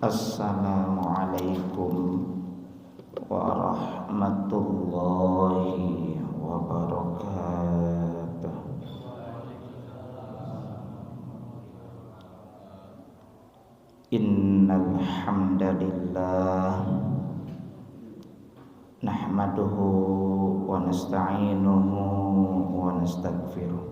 Assalamualaikum warahmatullahi wabarakatuh. Innal hamdalillah nahmaduhu wa nasta'inuhu wa nastaghfiruh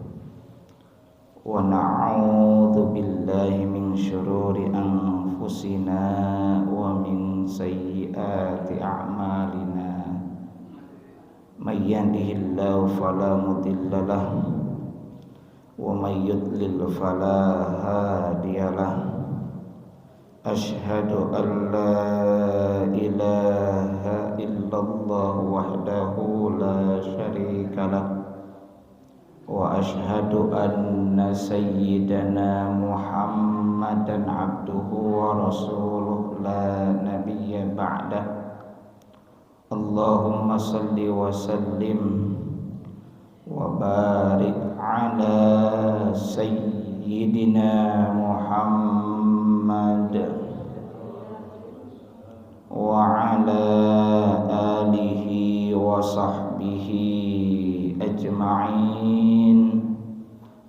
wa na'udzu billahi min syururi anfusina wa min sayyiati a'malina. May yahdihillahu fala mudilla lahu wa may yudlil fala hadiyalah. Asyhadu an la ilaha illallah wahdahu la syarikalah wa asyhadu anna sayyidana Muhammadan abduhu wa rasuluh la nabiyya ba'dah. Allahumma salli wa sallim wa barik ala sayyidina Muhammad wa ala alihi wa sahbihi ajma'in.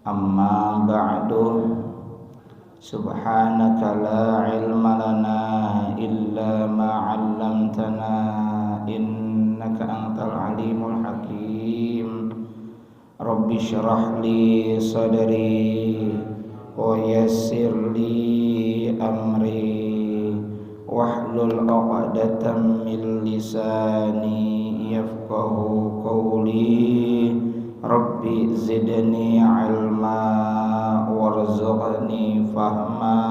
Amma ba'du. Subhanaka la ilma lana illa ma 'allamtana innaka antal alimul hakim. Rabbi shrah li sadri wa yassir li amri wahlul 'uqdatam min lisani yafqahu qawli. Rabbi zidni ilma warzuqni fahma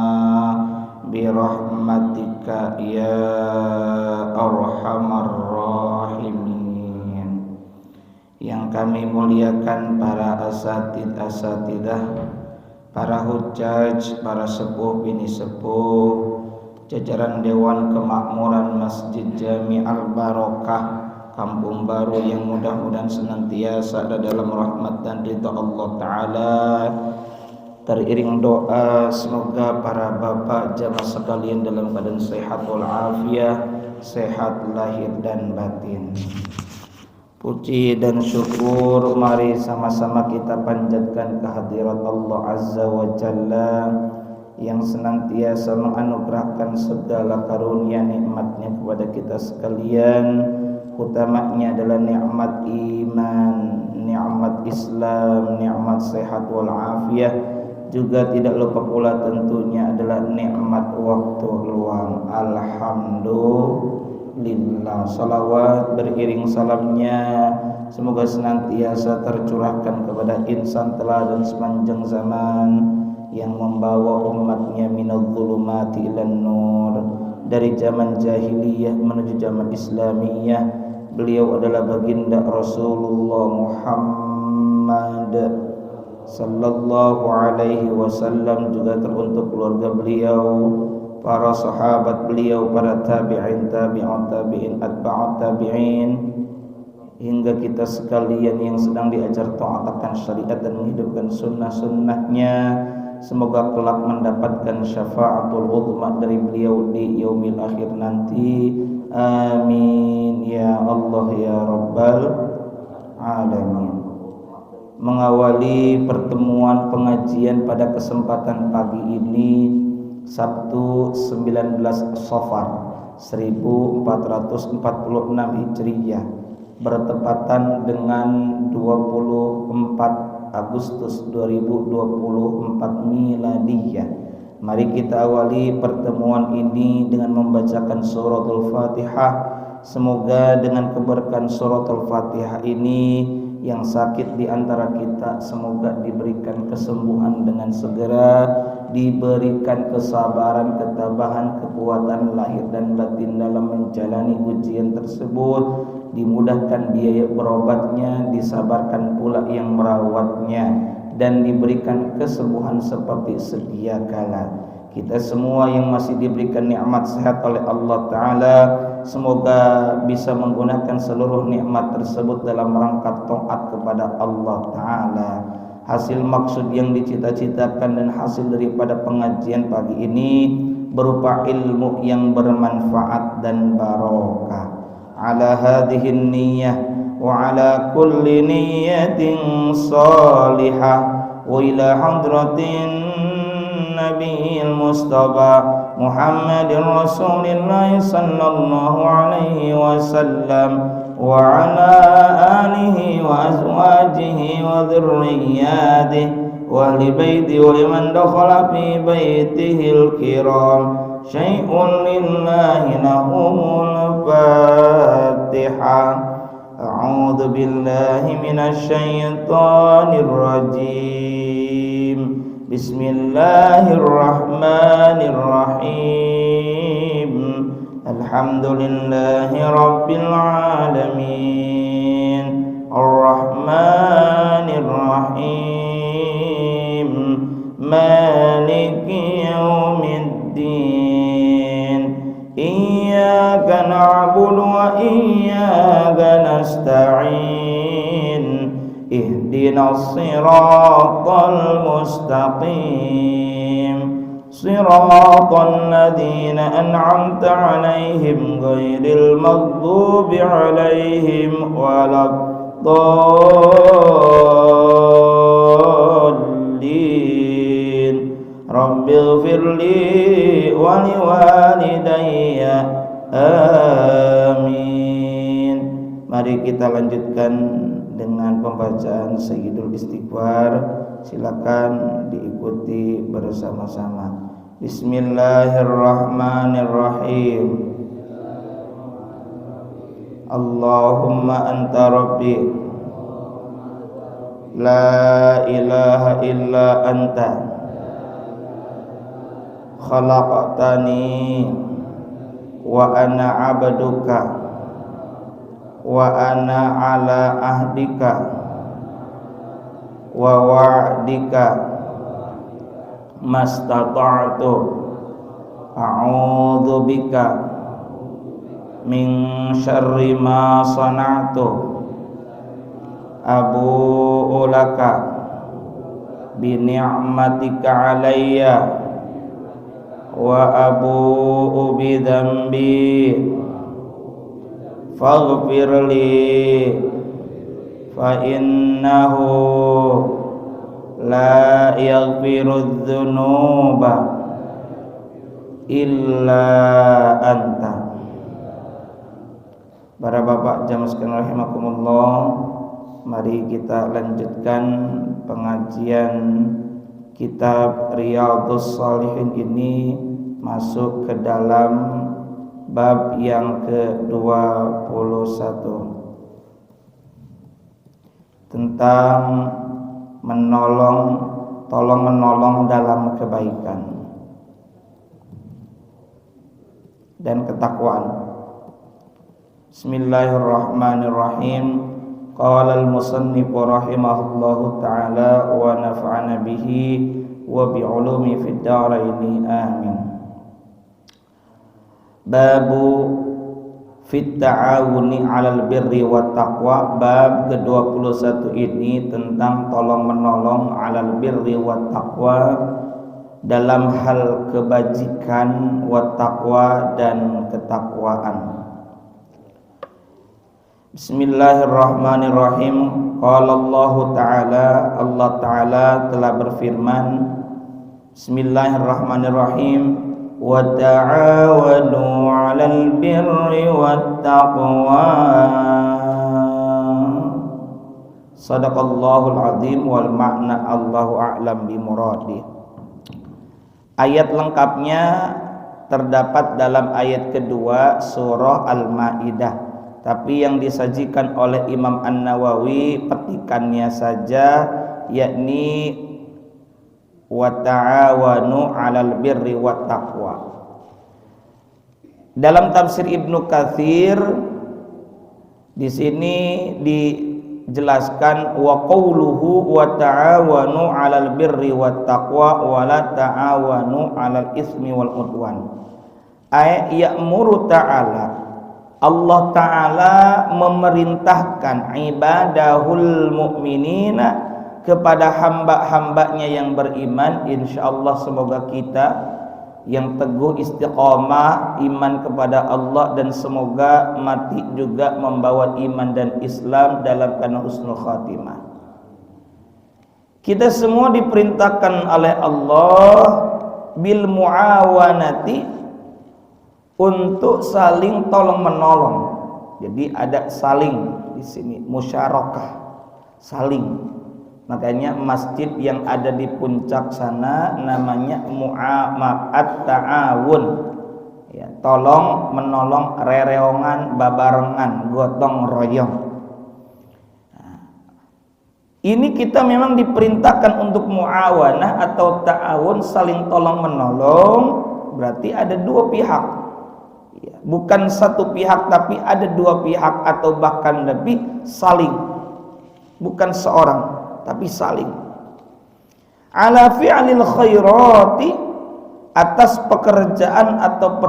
birahmatika ya arhamar rahimin. Yang kami muliakan para asatidah, para hujjaj, para sepuh bini sepuh, jajaran Dewan Kemakmuran Masjid Jami Al-Barokah Kampung Baru yang mudah-mudahan senantiasa ada dalam rahmat dan ridha Allah Ta'ala. Teriring doa semoga para bapak jamaah sekalian dalam keadaan sehat walafiat, sehat lahir dan batin. Puji dan syukur mari sama-sama kita panjatkan kehadirat Allah Azza wa Jalla yang senantiasa menganugerahkan segala karunia nikmatnya kepada kita sekalian. Utamanya adalah nikmat iman, nikmat Islam, nikmat sehat walafiat. Juga tidak lupa pula tentunya adalah nikmat waktu luang. Alhamdulillah. Salawat beriring salamnya semoga senantiasa tercurahkan kepada insan teladan sepanjang zaman yang membawa umatnya minadh dhulumati ilan nur, dari zaman jahiliyah menuju zaman islamiyah. Beliau adalah baginda Rasulullah Muhammad sallallahu alaihi wasallam, juga teruntuk keluarga beliau, para sahabat beliau, para tabi'in, tabi'ut tabi'in, atba'ut tabi'in, hingga kita sekalian yang sedang diajar taat akan syariat dan menghidupkan sunnah-sunnahnya. Semoga kelak mendapatkan syafaatul uzma dari beliau di yaumil akhir nanti. Amin ya Allah ya Rabbal alamin. Mengawali pertemuan pengajian pada kesempatan pagi ini, Sabtu 19 Safar 1446 Hijriyah, bertepatan dengan 24 Agustus 2024 Miladiyah. Mari kita awali pertemuan ini dengan membacakan suratul Fatihah. Semoga dengan keberkahan suratul Fatihah ini Yang sakit di antara kita semoga diberikan kesembuhan dengan segera, diberikan kesabaran, ketabahan, kekuatan lahir dan batin dalam menjalani ujian tersebut, dimudahkan biaya berobatnya, disabarkan pula yang merawatnya, dan diberikan kesembuhan seperti sedia kala. Kita semua yang masih diberikan nikmat sehat oleh Allah Ta'ala, semoga bisa menggunakan seluruh nikmat tersebut dalam rangka taat kepada Allah Ta'ala. Hasil maksud yang dicita-citakan dan hasil daripada pengajian pagi ini berupa ilmu yang bermanfaat dan barokah. Ala hadhihi niyyah wa ala kulli niyyatin salihah wa ila hadratin Nabi Mustafa Muhammadin Rasulillah sallallahu alaihi wasallam wa ala alihi wa azwajihi wa dhurriyyatihi wa ahli baiti wa liman dakhala fi baitihil kiram syai'un lillahi lahumul Fatihah. A'udzu billahi minasy syaithanir rajim. Bismillahirrahmanirrahim. Alhamdulillahi rabbil alamin. Ar-Rahmanir Rahim. Maliki yaumiddin. Iyyaka na'budu wa iyyaka nasta'in. Ihdinas siratal mustaqim. Siratal ladzina an'amta 'alaihim ghairil maghdubi 'alaihim waladdallin. Rabbighfirli wa liwalidayya. Amin. Mari kita lanjutkan dengan pembacaan Sayyidul Istighfar. Silakan diikuti bersama-sama. Bismillahirrahmanirrahim. Allahumma anta rabbi la ilaha illa anta khalaqtani wa ana 'abduka wa ana ala ahdika wa wa'dika mastata'tu a'udzu bika min syarri ma sana'tu abu'u laka bi ni'matika 'alayya wa abu'u bi dzambi faghfirli fa innahu la yaghfirudz dzunuba illa anta. Para bapak jamaah sekalian rahimakumullah, mari kita lanjutkan pengajian kitab Riyadhus Shalihin ini, masuk ke dalam bab yang ke-21 tentang tolong menolong dalam kebaikan dan ketakwaan. Bismillahirrahmanirrahim. Qala al-musannif rahimahullahu ta'ala wa nafa'ana bihi wa bi'ulumi fid dharain amin. Babu fit ta'awuni 'alal birri wat taqwa. Bab ke-21 ini tentang tolong menolong 'alal birri wat taqwa, dalam hal kebajikan, wat taqwa dan ketakwaan. Bismillahirrahmanirrahim. Qala Allah Ta'ala, Allah Ta'ala telah berfirman, Bismillahirrahmanirrahim. Wa ta'awanu 'alal birri wat taqwa. Shadaqallahul azim wal ma'na Allahu a'lam bi muradih. Ayat lengkapnya terdapat dalam ayat kedua surah Al-Maidah. tapi yang disajikan oleh Imam An-Nawawi petikannya saja, yakni wa ta'awanu 'alal birri wat taqwa. Dalam tafsir Ibnu Katsir di sini dijelaskan wa qauluhu wa ta'awanu 'alal birri wat taqwa wa la ta'awanu 'alal ismi wal udwan. Ay ya'muru ta'ala, Allah Ta'ala memerintahkan ibadahul mu'minina kepada hamba-hambanya yang beriman. InsyaAllah semoga kita yang teguh istiqamah iman kepada Allah, dan semoga mati juga membawa iman dan Islam dalam keadaan husnul khatimah. Kita semua diperintahkan oleh Allah bil muawanati, untuk saling tolong menolong. Jadi ada saling di sini, musyarakah, saling. Makanya masjid yang ada di puncak sana namanya mu'amaat ta'awun. Ya, tolong menolong, rereongan, babarengan, gotong royong. Nah, ini kita memang diperintahkan untuk muawanah atau ta'awun, saling tolong menolong. Berarti ada dua pihak. Bukan satu pihak, tapi ada dua pihak atau bahkan lebih, saling. Bukan seorang, tapi saling. Ala fi'lil khairati, atas pekerjaan atau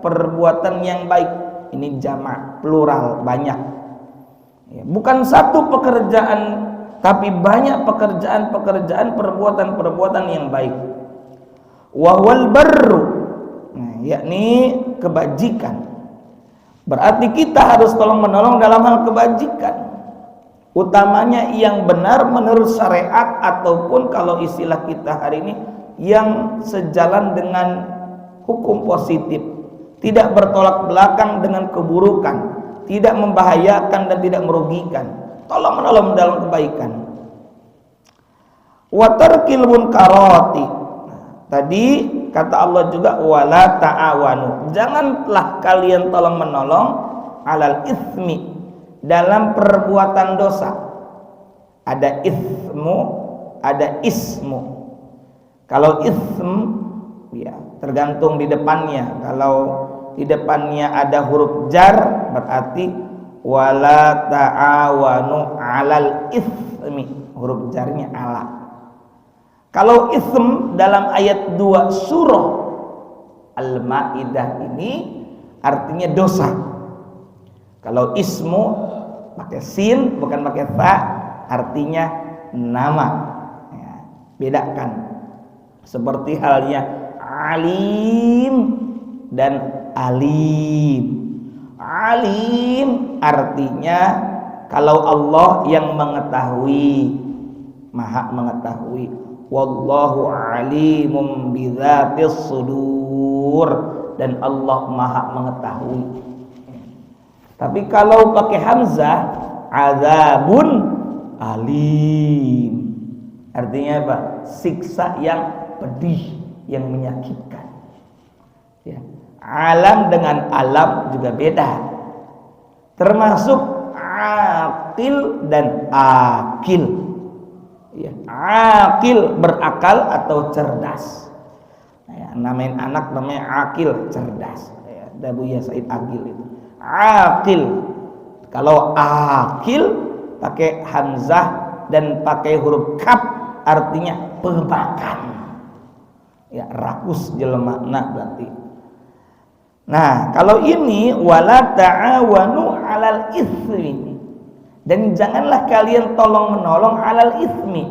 perbuatan yang baik. Ini jamak, plural, banyak. Bukan satu pekerjaan, tapi banyak pekerjaan, perbuatan yang baik. Wahwal barru, yakni kebajikan. Berarti kita harus tolong menolong dalam hal kebajikan, utamanya yang benar menurut syariat, ataupun kalau istilah kita hari ini yang sejalan dengan hukum positif, tidak bertolak belakang dengan keburukan, tidak membahayakan dan tidak merugikan. Tolong menolong dalam kebaikan. Wa tarkil munkarati, tadi kata Allah juga wala ta'awanu, janganlah kalian tolong menolong alal ismi, dalam perbuatan dosa. Ada ismu, ada ismu. Kalau ism, ya tergantung di depannya. Kalau di depannya ada huruf jar, berarti wala ta'awanu alal ismi, huruf jarnya ala. Kalau ism dalam ayat 2 surah Al-Maidah ini artinya dosa. Kalau ismu pakai sin bukan pakai ta, artinya nama. Ya, bedakan. Seperti halnya alim dan alim. Alim artinya kalau Allah yang mengetahui, maha mengetahui. Wallahu alimum bidzatis sudur, dan Allah maha mengetahui. Tapi kalau pakai hamzah, azabun alim, artinya apa? Siksa yang pedih, yang menyakitkan. Ya. Alam dengan alam juga beda, termasuk akil dan akil. Ya, akil berakal atau cerdas. Ya, namain anak namanya akil, cerdas. Ya, Buya Said Agil itu. Akil. Kalau akil pakai hamzah dan pakai huruf kaf, artinya pemakan. Ya, rakus jelema-na berarti. Nah, kalau ini wala ta'awanu 'alal itsmi, dan janganlah kalian tolong menolong alal ismi,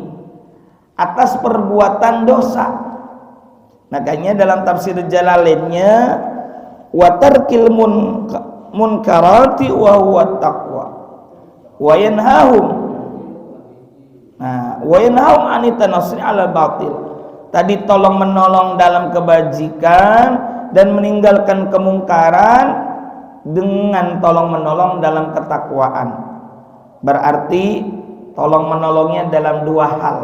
atas perbuatan dosa. Makanya dalam tafsir Jalalainnya wa tarkil munkarati wa huwa taqwa wa yanhahum. Nah, wa yanhahum anitanasri ala batil. Tadi tolong menolong dalam kebajikan dan meninggalkan kemungkaran dengan tolong menolong dalam ketakwaan. Berarti tolong menolongnya dalam dua hal,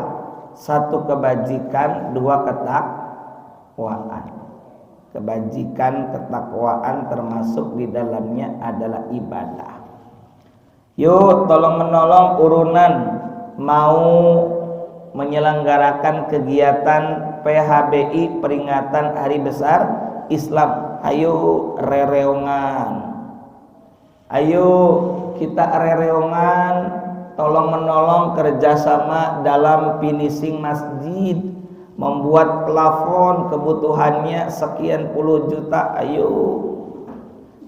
satu kebajikan, dua ketakwaan. Kebajikan, ketakwaan termasuk di dalamnya adalah ibadah. Yuk tolong menolong urunan mau menyelenggarakan kegiatan PHBI peringatan Hari Besar Islam. Ayo rereongan. Ayo kita rereongan, tolong menolong kerjasama dalam finishing masjid, membuat plafon kebutuhannya sekian puluh juta. Ayo,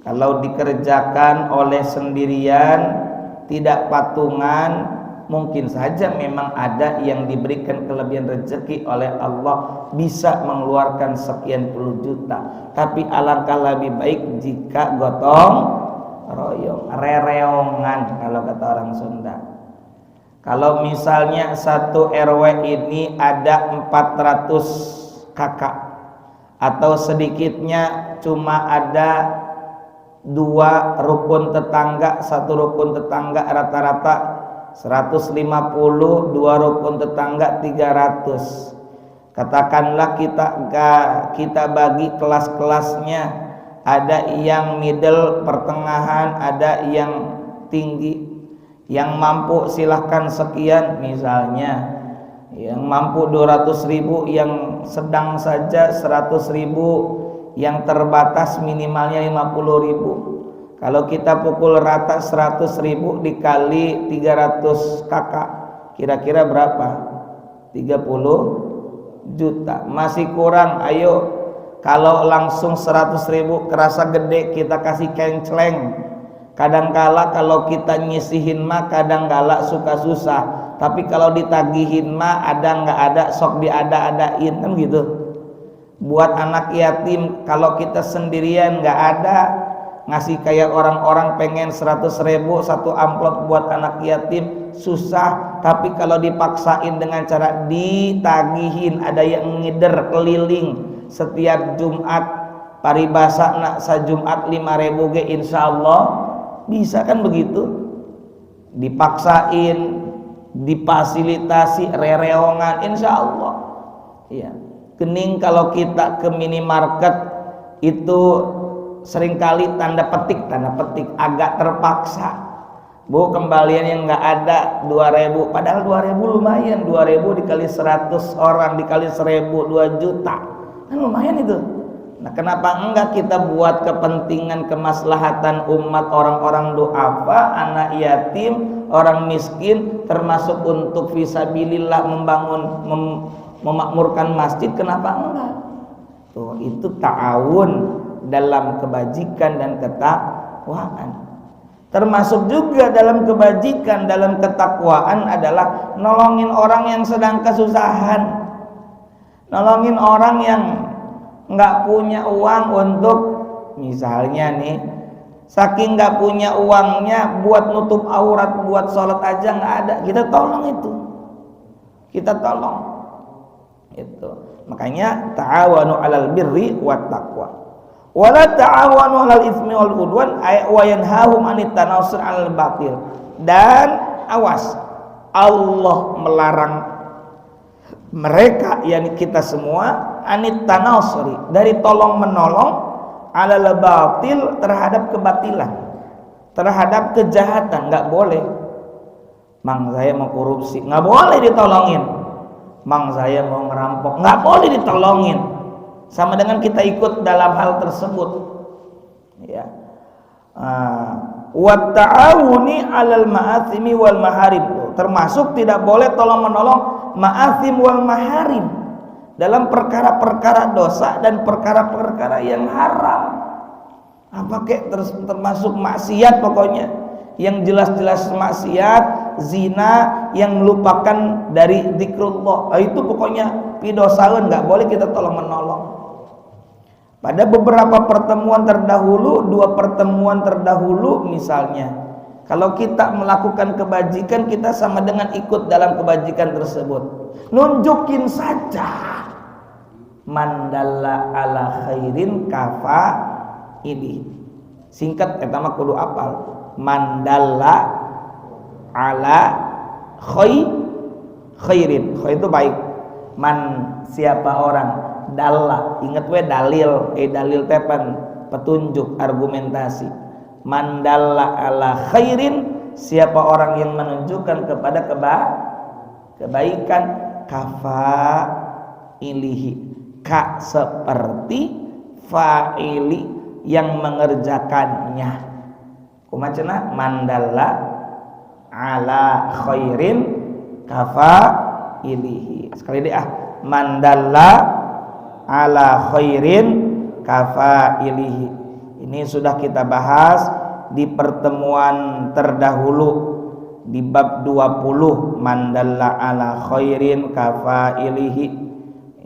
kalau dikerjakan oleh sendirian tidak patungan, mungkin saja memang ada yang diberikan kelebihan rezeki oleh Allah bisa mengeluarkan sekian puluh juta, tapi alangkah lebih baik jika gotong royong, rereongan kalau kata orang Sunda. Kalau misalnya satu RW ini ada 400 kakak atau sedikitnya cuma ada 2 rukun tetangga, satu rukun tetangga rata-rata 150, 2 rukun tetangga 300. Katakanlah kita bagi kelas-kelasnya, ada yang middle, pertengahan, ada yang tinggi. Yang mampu silahkan sekian misalnya, yang mampu 200.000, yang sedang saja 100.000, yang terbatas minimalnya 50.000. Kalau kita pukul rata 100.000 dikali 300 kakak, kira-kira berapa? 30 juta. Masih kurang. Ayo, kalau langsung 100.000 kerasa gede, kita kasih kenceleng. Kadangkala kalau kita nyisihin mah kadangkala suka susah, tapi kalau ditagihin mah ada nggak ada sok diada-adain, kan gitu. Buat anak yatim kalau kita sendirian nggak ada, ngasih kayak orang-orang pengen 100.000 satu amplop buat anak yatim susah, tapi kalau dipaksain dengan cara ditagihin, ada yang ngider keliling setiap Jumat paribasa nak sajumat 5.000 ge insyaallah bisa, kan begitu. Dipaksain, difasilitasi rereongan insyaallah. Iya. Kening kalau kita ke minimarket itu seringkali tanda petik agak terpaksa. Bu, kembalian yang nggak ada 2.000, padahal 2.000 lumayan. 2.000 dikali 100 orang dikali 1.000 2 juta, kan lumayan itu. Nah, kenapa enggak kita buat kepentingan kemaslahatan umat, orang-orang du'afa, anak yatim, orang miskin, termasuk untuk fisabilillah memakmurkan masjid, kenapa enggak? Tuh, itu ta'awun dalam kebajikan dan ketakwaan. Termasuk juga dalam kebajikan, dalam ketakwaan adalah nolongin orang yang sedang kesusahan. Nolongin orang yang nggak punya uang untuk, misalnya nih, saking nggak punya uangnya buat nutup aurat, buat sholat aja nggak ada, kita tolong itu, kita tolong itu. Makanya ta'awanu 'alal birri wat taqwa wala ta'awanu 'alal itsmi wal udwan wa yanhahum 'anit tanasur 'alal batil. Dan awas, Allah melarang mereka, yakni kita semua, anit tanasuri, dari tolong menolong, alal batil, terhadap kebatilan, terhadap kejahatan. Nggak boleh. Mang saya mau korupsi, nggak boleh ditolongin. Mang saya mau ngerampok, nggak boleh ditolongin. Sama dengan kita ikut dalam hal tersebut, ya. Wa ta'awuni 'alal ma'atsimi wal maharib, termasuk tidak boleh tolong menolong ma'athim wal maharim, dalam perkara-perkara dosa dan perkara-perkara yang haram. Apa kek termasuk maksiat, pokoknya yang jelas-jelas maksiat, zina, yang melupakan dari zikrullah, itu pokoknya pidosaeun, nggak boleh kita tolong menolong. Pada beberapa pertemuan terdahulu, 2 pertemuan terdahulu misalnya, kalau kita melakukan kebajikan, kita sama dengan ikut dalam kebajikan tersebut. Nunjukin saja. Mandalla ala khairin kafa ini. Singkat, pertama kudu apal. Mandalla ala khairin. Khair itu baik. Man, siapa orang dalla, ingat we dalil, dalil tepan petunjuk, argumentasi. Man dalla ala khairin, siapa orang yang menunjukkan kepada kebaikan, kafa ilihi, ka seperti fa'ili yang mengerjakannya. Kumacana man dalla ala khairin kafa ilihi. Sekali deh man dalla ala khairin kafa ilihi. Ini sudah kita bahas di pertemuan terdahulu di bab 20, man dalla ala khairin kafa ilihi,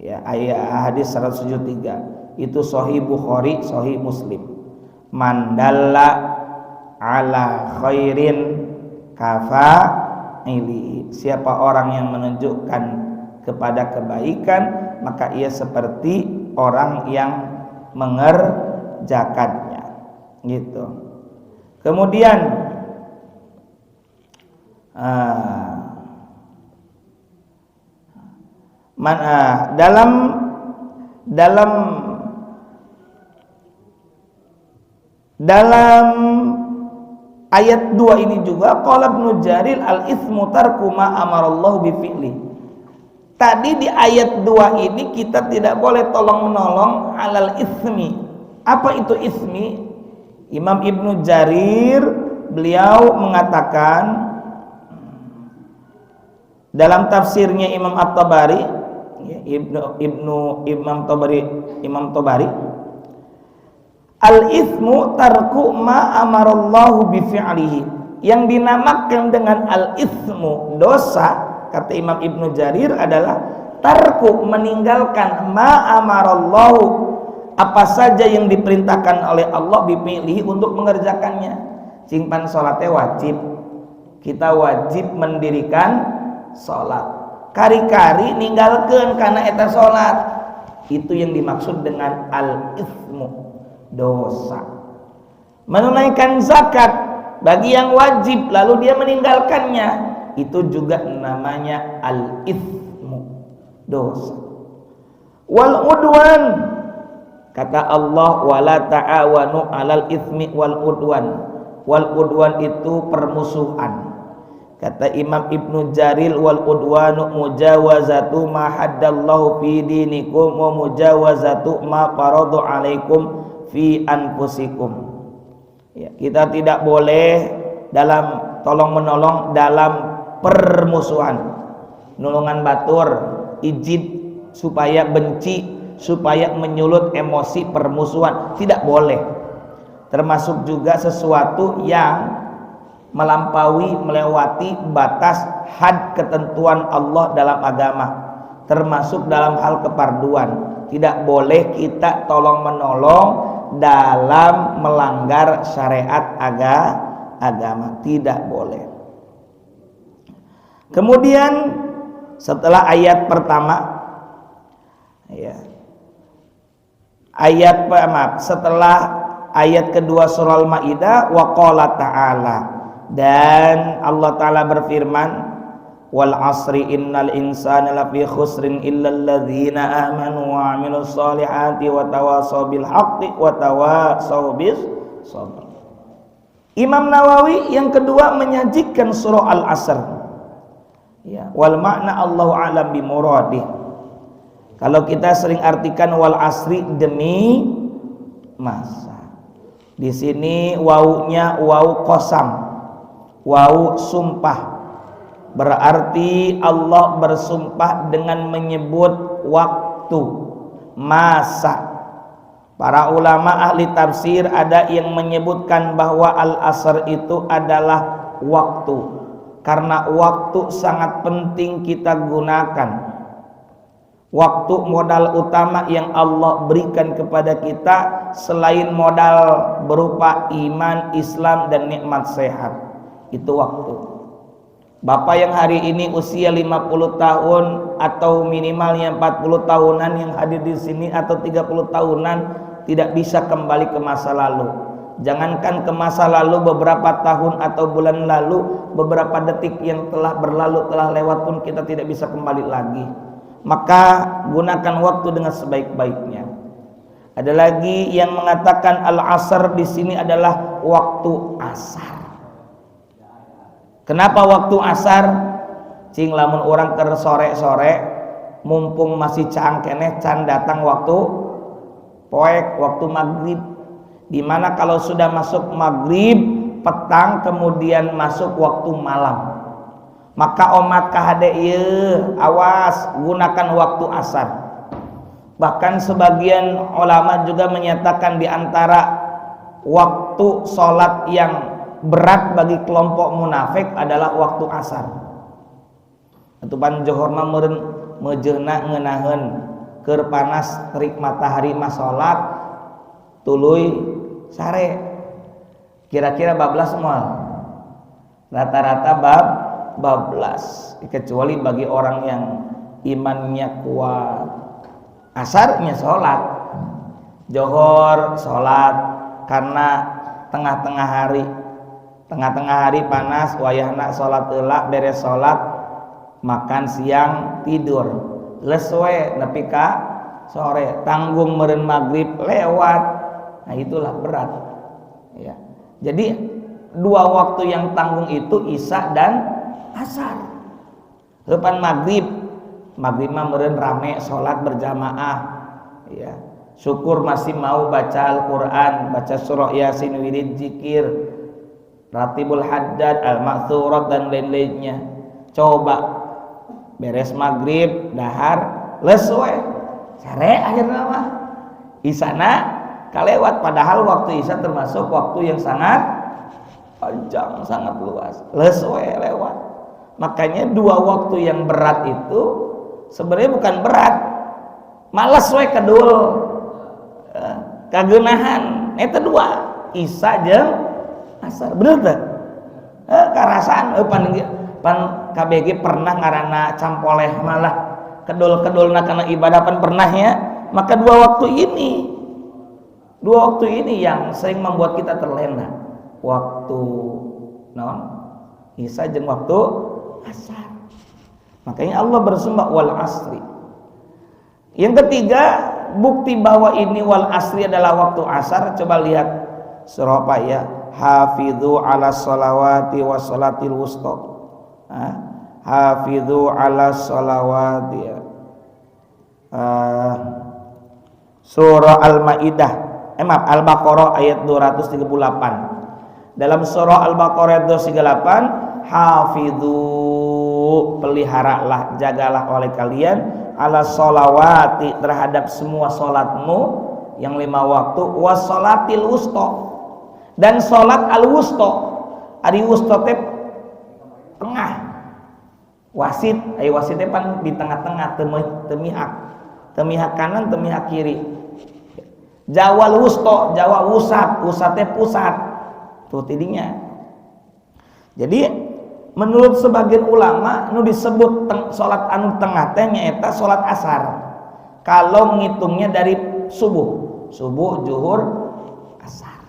ya, ayat hadis 173. Itu sahih Bukhari, sahih Muslim. Man dalla ala khairin kafa ilihi, siapa orang yang menunjukkan kepada kebaikan, maka ia seperti orang yang mengerjakannya, gitu. Kemudian dalam ayat 2 ini juga qala Ibnu Jarir al-itsmu tarku ma amarallahu bi fi'li. Tadi di ayat 2 ini kita tidak boleh tolong menolong alal itsmi. Apa itu itsmi? Imam Ibnu Jarir beliau mengatakan dalam tafsirnya Imam At-Tabari, Imam Tabari, al-itsmu tarku ma amarallahu bi fi'lihi. Yang dinamakan dengan al-itsmu, dosa, kata Imam Ibnu Jarir adalah tarku, meninggalkan ma amarallahu, apa saja yang diperintahkan oleh Allah bipilih untuk mengerjakannya. Simpan sholatnya wajib, kita wajib mendirikan sholat, kari-kari ninggalkan karena eta sholat, itu yang dimaksud dengan al-itsmu, dosa. Menunaikan zakat bagi yang wajib lalu dia meninggalkannya, itu juga namanya al-itsmu, dosa. Wal udwan, kata Allah, wala ta'awanu 'alal itsmi wal udwan. Wal udwan itu permusuhan. Kata Imam Ibnu Jarir, wal udwanu mujawazatu ma haddallahu fi dinikum wa mujawazatu ma faradu 'alaikum fi anfusikum. Ya, kita tidak boleh dalam tolong menolong dalam permusuhan, nolongan batur, ijid supaya benci, supaya menyulut emosi permusuhan, tidak boleh. Termasuk juga sesuatu yang melewati batas had ketentuan Allah dalam agama, termasuk dalam hal keparduan. Tidak boleh kita tolong menolong dalam melanggar syariat agama, tidak boleh. Kemudian setelah ayat pertama, ya, setelah ayat kedua surah Al-Maidah, wa qala ta'ala, dan Allah Ta'ala berfirman, wal asri innal insana lafi khusrin illal ladzina amanu wa amilus solihati wa tawasaw bil haqqi wa tawasaw bis sabr. Imam Nawawi yang kedua menyajikan surah Al-Asr, ya, wal makna Allahu a'lam bi muradih. Kalau kita sering artikan wal asri, demi masa. Di sini wawunya wawu qasam, wawu sumpah. Berarti Allah bersumpah dengan menyebut waktu, masa. Para ulama ahli tafsir ada yang menyebutkan bahwa al-asr itu adalah waktu, karena waktu sangat penting kita gunakan. Waktu modal utama yang Allah berikan kepada kita selain modal berupa iman, Islam, dan nikmat sehat. Itu waktu. Bapak yang hari ini usia 50 tahun atau minimalnya 40 tahunan yang hadir di sini, atau 30 tahunan, tidak bisa kembali ke masa lalu. Jangankan ke masa lalu beberapa tahun atau bulan lalu, beberapa detik yang telah berlalu, telah lewat pun kita tidak bisa kembali lagi. maka gunakan waktu dengan sebaik-baiknya. Ada lagi yang mengatakan al-asr di sini adalah waktu asar. Kenapa waktu asar? Cing lamun orang ke sore-sore mumpung masih caang keneh can datang waktu poek, waktu maghrib. Dimana kalau sudah masuk maghrib petang kemudian masuk waktu malam, maka umat kahade ieu awas gunakan waktu asar. Bahkan sebagian ulama juga menyatakan di antara waktu sholat yang berat bagi kelompok munafik adalah waktu asar. Atupan johor mah meureun mejeuna ngeunaheun keur panas terik matahari mah salat tuluy sare. Kira-kira bablas moal. Rata-rata bablas, kecuali bagi orang yang imannya kuat. Asarnya salat. Johor salat karena tengah-tengah hari panas wayahna salat heula, beres salat makan siang tidur leus we nepi ka sore, tanggung meureun maghrib lewat. Nah itulah berat ya. Jadi dua waktu yang tanggung itu isya dan asar. Depan maghrib mah meureun rame salat berjamaah ya. Syukur masih mau baca Al-Qur'an, baca surah Yasin, wirid zikir, Ratibul Haddad, Al-Ma'thurat dan lain-lainnya. Coba beres maghrib dahar leus we sare akhirna mah isana kalewat, padahal waktu isya termasuk waktu yang sangat panjang, sangat luas. Leus we lewat. Makanya dua waktu yang berat itu sebenarnya bukan berat, males we kedul kageunahan. Eta dua isya jeung asar, bener teh? Karasaan pan KBG pernah ngaranna campoleh malah kedul-kedulna kana ibadah pan pernah ya. Maka dua waktu ini yang sering membuat kita terlena. Waktu naon? Isya jeung waktu asar. Makanya Allah bersumpah wal asri. Yang ketiga, bukti bahwa ini wal asri adalah waktu asar. Coba lihat surah apa ya? Hafidhu ala sholawati wa sholatil wusta. Hafidhu ala sholawati. Surah Al-Maidah, Al-Baqarah ayat 238. Dalam surah Al-Baqarah ayat 238, hafidhu, peliharalah, jagalah oleh kalian ala sholawati, terhadap semua salatmu yang 5 waktu, wassolatil wusta, dan salat al-wusta. Ari wusta teh tengah, wasit, ayo wasit teh pan di tengah-tengah, temihak kanan, temihak kiri. Jawal wusta, jawa wusat teh pusat. Tuh tidinya. Jadi menurut sebagian ulama nu disebut salat anu tengah teh nyaeta salat asar. Kalau ngitungnya dari subuh, zuhur, asar.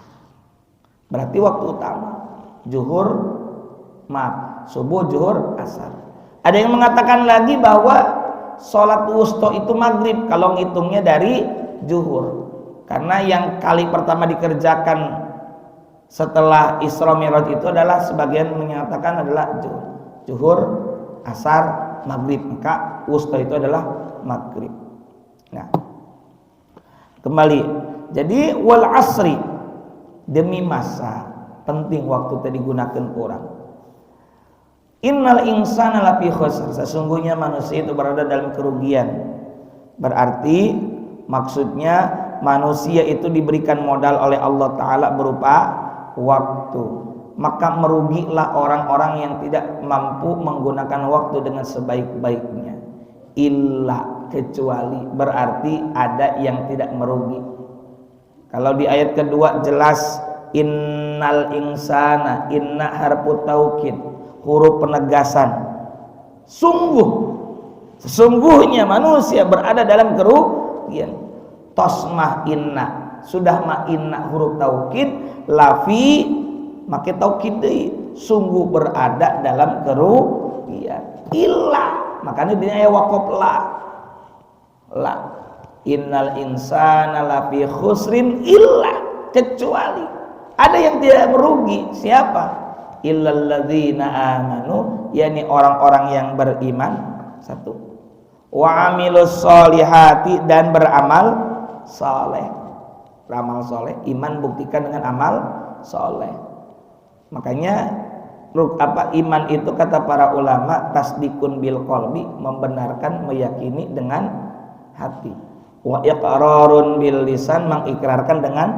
Berarti waktu utama. Subuh, zuhur, asar. Ada yang mengatakan lagi bahwa salat wusta itu maghrib kalau ngitungnya dari zuhur. Karena yang kali pertama dikerjakan setelah Isra Mi'raj itu adalah sebagian menyatakan adalah zuhur, asar, maghrib, maka wusta itu adalah maghrib. Nah, kembali. Jadi wal asri, demi masa penting waktu tadi digunakan orang. Innal insana lafi khusr, sesungguhnya manusia itu berada dalam kerugian. Berarti maksudnya manusia itu diberikan modal oleh Allah Ta'ala berupa waktu. Maka merugilah orang-orang yang tidak mampu menggunakan waktu dengan sebaik-baiknya. Illa, kecuali, berarti ada yang tidak merugi. Kalau di ayat kedua jelas innal insana, inna harfu taukid, huruf penegasan. Sesungguhnya manusia berada dalam kerugian. Tosmah inna, sudah ma inna huruf taukid, lafi make taukid deui, sungguh berada dalam kerugian. Illa, makanya dia waqaf la. La, innal insana lafi khusrin illa, kecuali ada yang tidak merugi. Siapa? Illal ladzina amanu, yakni orang-orang yang beriman. Satu. Wa amilus solihati, dan beramal soleh. Beramal soleh, iman buktikan dengan amal soleh. Makanya iman itu kata para ulama tasdikun bil qalbi, membenarkan, meyakini dengan hati. Wa iqrarun bil lisan, mengikrarkan dengan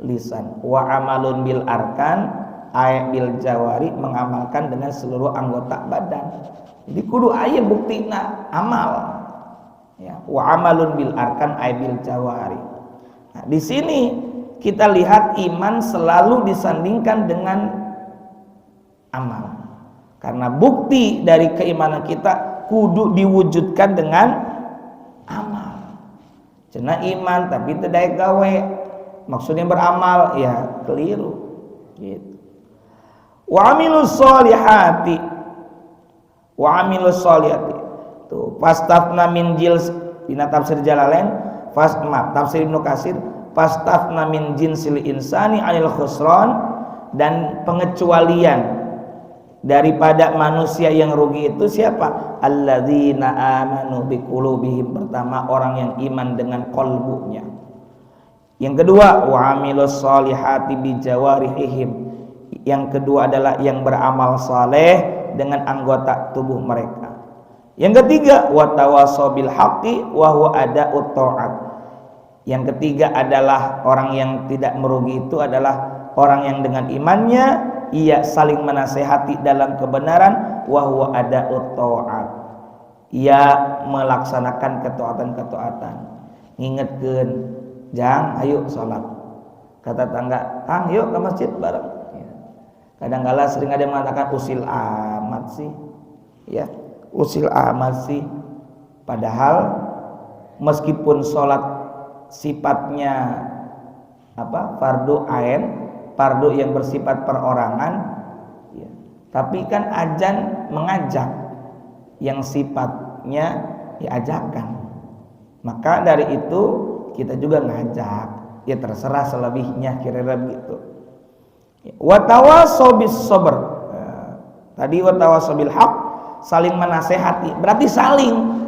lisan. Wa amalun bil arkan, ay bil jawari, mengamalkan dengan seluruh anggota badan. Jadi kudu aya buktina amal. Ya, wa amalun bil arkan ay bil jawari. Nah, di sini kita lihat iman selalu disandingkan dengan amal. Karena bukti dari keimanan kita kudu diwujudkan dengan amal. Cenah iman tapi teu daek gawe, maksudnya beramal, ya keliru gitu. Wa amilus solihati, wa amilus solihati. Tuh, fastafna min jils, dina tafsir Jalalain, tafsir Ibnu Katsir, fastafna min jinsil insani anil khusran, dan pengecualian daripada manusia yang rugi itu siapa? Alladzina amanu biqulubihim, pertama orang yang iman dengan qalbunya. Yang kedua, wa amilus solihati bijawarihim. Yang kedua adalah yang beramal saleh dengan anggota tubuh mereka. Yang ketiga, wa tawassaw bil haqqi wa huwa ada'ut ta'at. Yang ketiga adalah orang yang tidak merugi itu adalah orang yang dengan imannya ia saling menasehati dalam kebenaran, wa huwa ada'ut ta'at. Ia melaksanakan ketaatan-ketaatan. Ngingetkeun, jang ayo salat. Kata tangga, "Tang, yuk ke masjid bareng." Kadang-kala sering ada yang mengatakan usil amat sih. Ya, usil amat sih. Padahal meskipun sholat sifatnya fardu ain, fardu yang bersifat perorangan, ya, tapi kan azan mengajak yang sifatnya diajakan. Maka dari itu kita juga ngajak, ya terserah selebihnya, kira-kira begitu. Wa tawassaw bis sabr. Tadi wa tawassaw bil haq, saling menasehati, berarti saling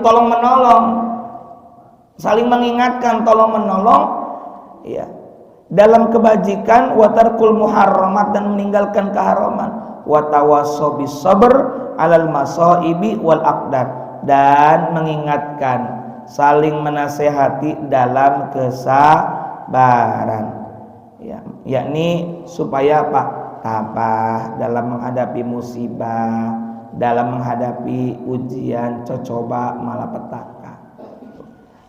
tolong menolong, saling mengingatkan, tolong menolong, ya, dalam kebajikan, wa tarkul muharramat, dan meninggalkan keharaman. Wa tawassaw bis sabr alal masaibi wal aqdar, dan mengingatkan, saling menasehati dalam kesabaran, ya, yakni supaya tabah dalam menghadapi musibah, dalam menghadapi ujian, coba, malapetaka.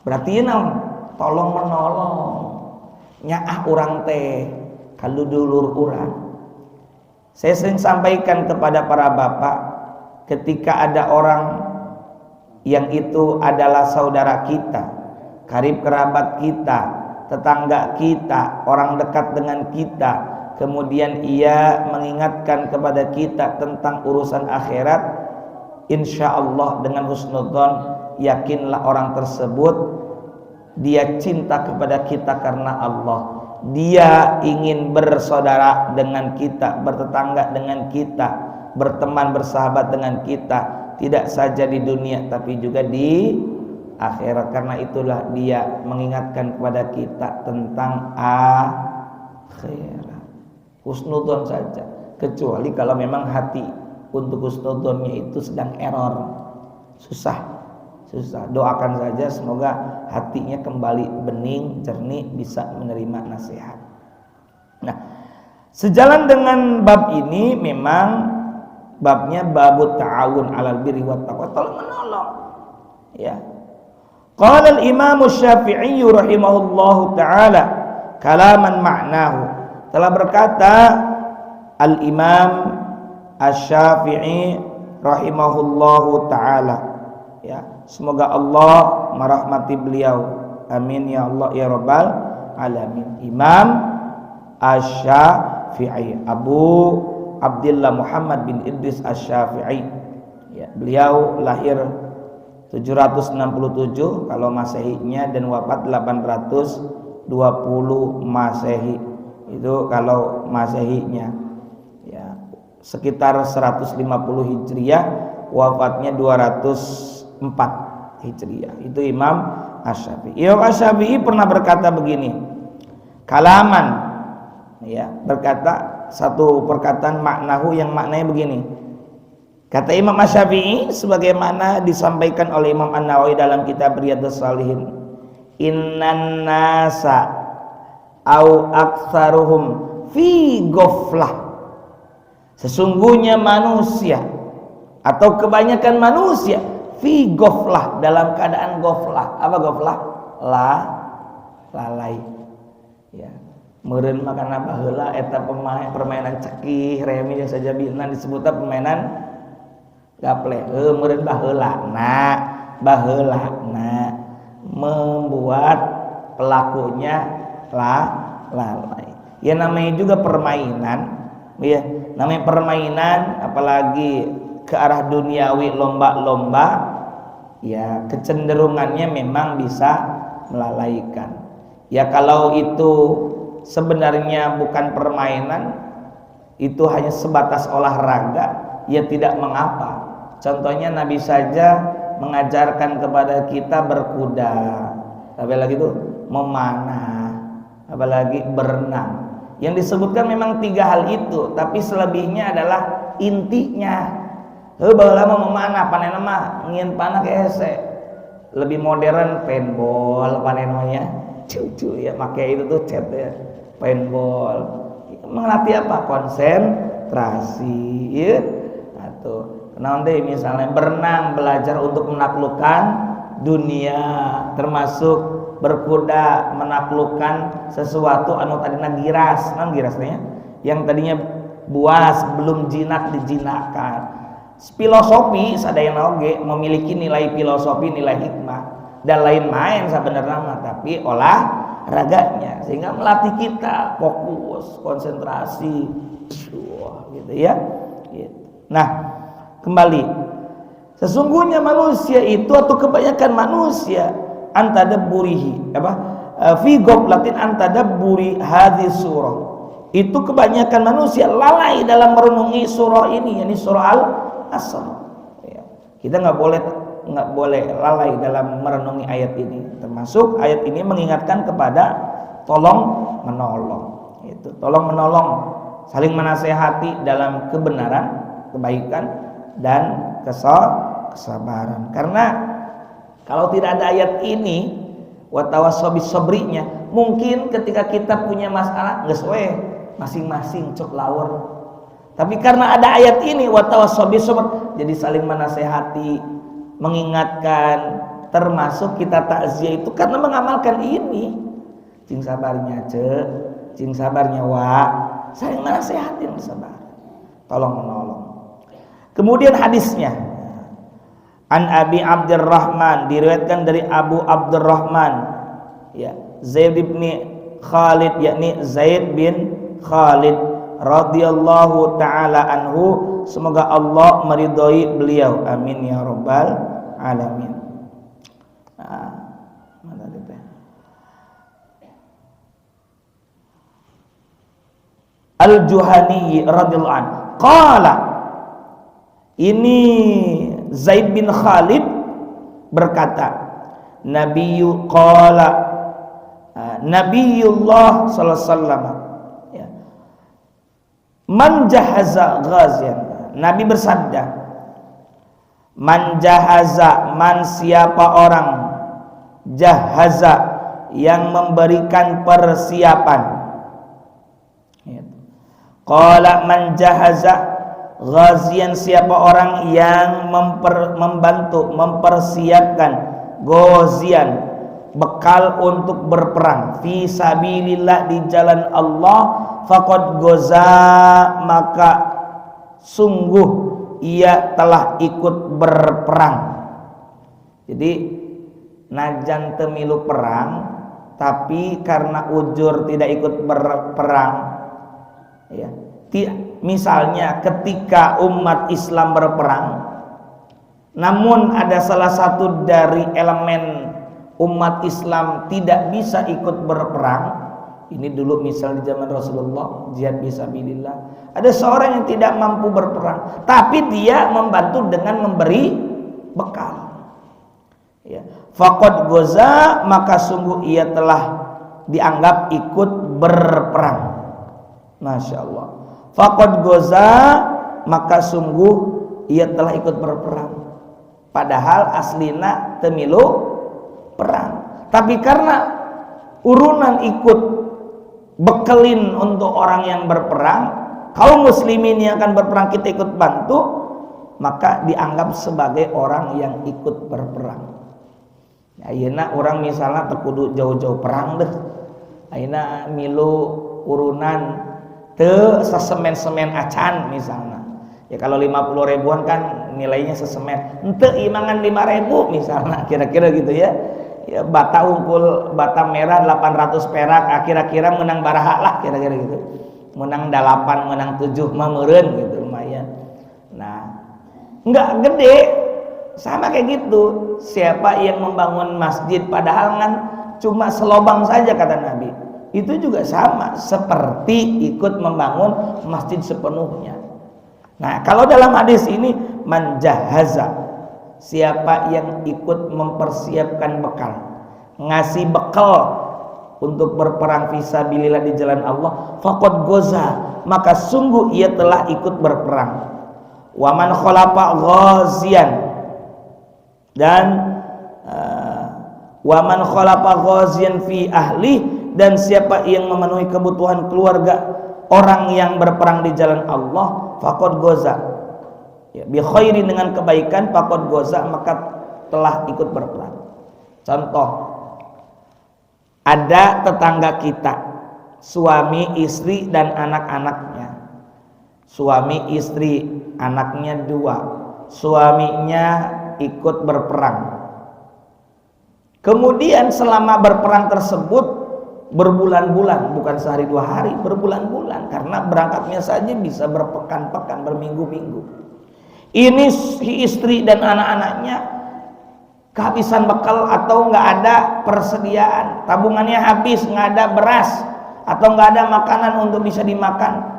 Berarti tolong menolong, nyaah urang teh kalau dulur urang. Saya sering sampaikan kepada para bapak, ketika ada orang yang itu adalah saudara kita, karib kerabat kita, tetangga kita, orang dekat dengan kita, kemudian ia mengingatkan kepada kita tentang urusan akhirat, insya Allah dengan husnudzon, yakinlah orang tersebut dia cinta kepada kita karena Allah. Dia ingin bersaudara dengan kita, bertetangga dengan kita, berteman, bersahabat dengan kita, tidak saja di dunia tapi juga di akhirat. Karena itulah dia mengingatkan kepada kita tentang akhirat. Husnudzon saja, kecuali kalau memang hati untuk husnudzonnya itu sedang error, susah. Doakan saja semoga hatinya kembali bening, jernih, bisa menerima nasihat. Nah, sejalan dengan bab ini memang babnya babut ta'awun 'alal birri wat taqwa, tolong menolong, ya. Qala al-Imam Asy-Syafi'i rahimahullahu taala kalaman ma'nahu, telah berkata al-Imam Asy-Syafi'i rahimahullahu taala, ya, semoga Allah merahmati beliau, amin ya Allah ya rabbal alamin. Imam Asy-Syafi'i, Abu Abdullah Muhammad bin Idris Asy-Syafi'i, ya, beliau lahir 767 kalau Masehinya, dan wafat 820 Masehi. Itu kalau Masehinya. Ya, sekitar 150 Hijriah, wafatnya 204 Hijriah. Itu Imam Asy-Syafi'i. Imam Asy-Syafi'i pernah berkata begini. Kalaman, ya, berkata satu perkataan maknahu yang maknanya begini. Kata Imam Asy-Syafi'i sebagaimana disampaikan oleh Imam An-Nawawi dalam kitab Riyadhus Shalihin, innan nasa au aktsaruhum fi ghaflah. Sesungguhnya manusia atau kebanyakan manusia fi ghaflah, dalam keadaan ghaflah. Apa ghaflah? Lalai. Ya. Meureun makana baheula eta permainan cekih remi yang saja bina disebutna permainan gaple. Meureun baheulana membuat pelakunya lalai. Ya namanya juga permainan, ya namanya permainan, apalagi ke arah duniawi, lomba-lomba, ya kecenderungannya memang bisa melalaikan. Ya kalau itu sebenarnya bukan permainan, itu hanya sebatas olahraga, ya tidak mengapa. Contohnya Nabi saja mengajarkan kepada kita berkuda, apalagi itu memanah, apalagi berenang. Yang disebutkan memang 3 hal itu, tapi selebihnya adalah intinya. Baheula mah memanah, panenna mah ngieun panah ke hese. Lebih modern paintball panenna cucu ya, pakai itu tuh chat ya, paintball. Melatih apa? Konsentrasi, ya. Atau naon deh misalnya berenang, belajar untuk menaklukkan dunia, termasuk berkuda menaklukkan sesuatu anu tadinya giras, non girasnya, yang tadinya buas belum jinak dijinakkan. Filosofi sadayana oge memiliki nilai filosofi, nilai hikmah, dan lain main sebenarnya mah, tapi olahraganya sehingga melatih kita fokus, konsentrasi, gitu ya. Nah, kembali, sesungguhnya manusia itu atau kebanyakan manusia antadabburihi fi ghaflatin antadabburi hadhihi surah. Itu kebanyakan manusia lalai dalam merenungi surah ini, yakni surah Al-Asr. Ya. Kita nggak boleh lalai dalam merenungi ayat ini. Termasuk ayat ini mengingatkan kepada tolong menolong. Itu tolong menolong, saling menasehati dalam kebenaran, kebaikan, dan kesabaran. Karena kalau tidak ada ayat ini, watawassobis sobrinya, mungkin ketika kita punya masalah geus we masing-masing cuk lawer. Tapi karena ada ayat ini, watawassobis sobr, jadi saling menasehati, mengingatkan, termasuk kita takziah itu karena mengamalkan ini. Cing sabarnya cing sabarnya saling menasehatin, sabar, tolong menolong. Kemudian hadisnya, an Abi Abdurrahman, diriwayatkan dari Abu Abdurrahman, ya, Zaid bin Khalid, yakni Zaid bin Khalid radhiyallahu taala anhu, semoga Allah meridhoi beliau, amin ya rabbal alamin. Mana itu? Al-Juhani radhiyallahu anhu qala, ini Zaid bin Khalid berkata, Nabiyullah sallallahu alaihi wasallam, ya, man jahaza ghazian, Nabi bersabda, man jahaza, man siapa orang, jahaza yang memberikan persiapan. Qala man jahaza ghazian, siapa orang yang membantu, mempersiapkan ghazian, bekal untuk berperang, fi sabilillah, di jalan Allah, faqad ghaza, maka sungguh ia telah ikut berperang. Jadi najan teu milu perang, tapi karena ujur tidak ikut berperang, ya. Misalnya ketika umat Islam berperang, Namun ada salah satu dari elemen umat Islam tidak bisa ikut berperang. Ini dulu misal di zaman Rasulullah, jihad fisabilillah. Ada seorang yang tidak mampu berperang, tapi dia membantu dengan memberi bekal. Ya. Faqad goza, maka sungguh ia telah dianggap ikut berperang. Masya Allah. Faqad goza, maka sungguh ia telah ikut berperang. Padahal aslina temilu perang. Tapi karena urunan ikut bekelin untuk orang yang berperang, kaum muslimin yang akan berperang kita ikut bantu, maka dianggap sebagai orang yang ikut berperang. Ayeuna orang misalnya terkudu jauh-jauh perang deh. Ayeuna milu urunan teu sasemen-semen acan misalnya. Ya kalau 50 ribuan kan nilainya sesemen. Henteu imangan 5.000 misalnya, kira-kira gitu ya. Ya bata unggul, bata merah 800 perak, kira-kira menang baraha lah, kira-kira gitu. Menang 8, menang 7 mah meureun gitu lumayan. Nah, enggak gede. Sama kayak gitu. Siapa yang membangun masjid padahal kan cuma selobang saja kata Nabi, itu juga sama seperti ikut membangun masjid sepenuhnya. Nah, kalau dalam hadis ini manjahaza, siapa yang ikut mempersiapkan bekal, ngasih bekal untuk berperang fisabilillah di jalan Allah, faqad goza, maka sungguh ia telah ikut berperang. Waman khalafa ghazian, dan waman khalafa ghazian fi ahli, dan siapa yang memenuhi kebutuhan keluarga orang yang berperang di jalan Allah, faqad goza, ya, bi khairi, dengan kebaikan, faqad goza, maka telah ikut berperang. Contoh, ada tetangga kita, suami, istri, dan anak-anaknya. Suami, istri, anaknya 2. Suaminya ikut berperang. Kemudian selama berperang tersebut berbulan-bulan, bukan sehari 2 hari, berbulan-bulan, karena berangkatnya saja bisa berpekan-pekan, berminggu-minggu. Ini si istri dan anak-anaknya kehabisan bekal atau nggak ada persediaan, tabungannya habis, nggak ada beras atau nggak ada makanan untuk bisa dimakan.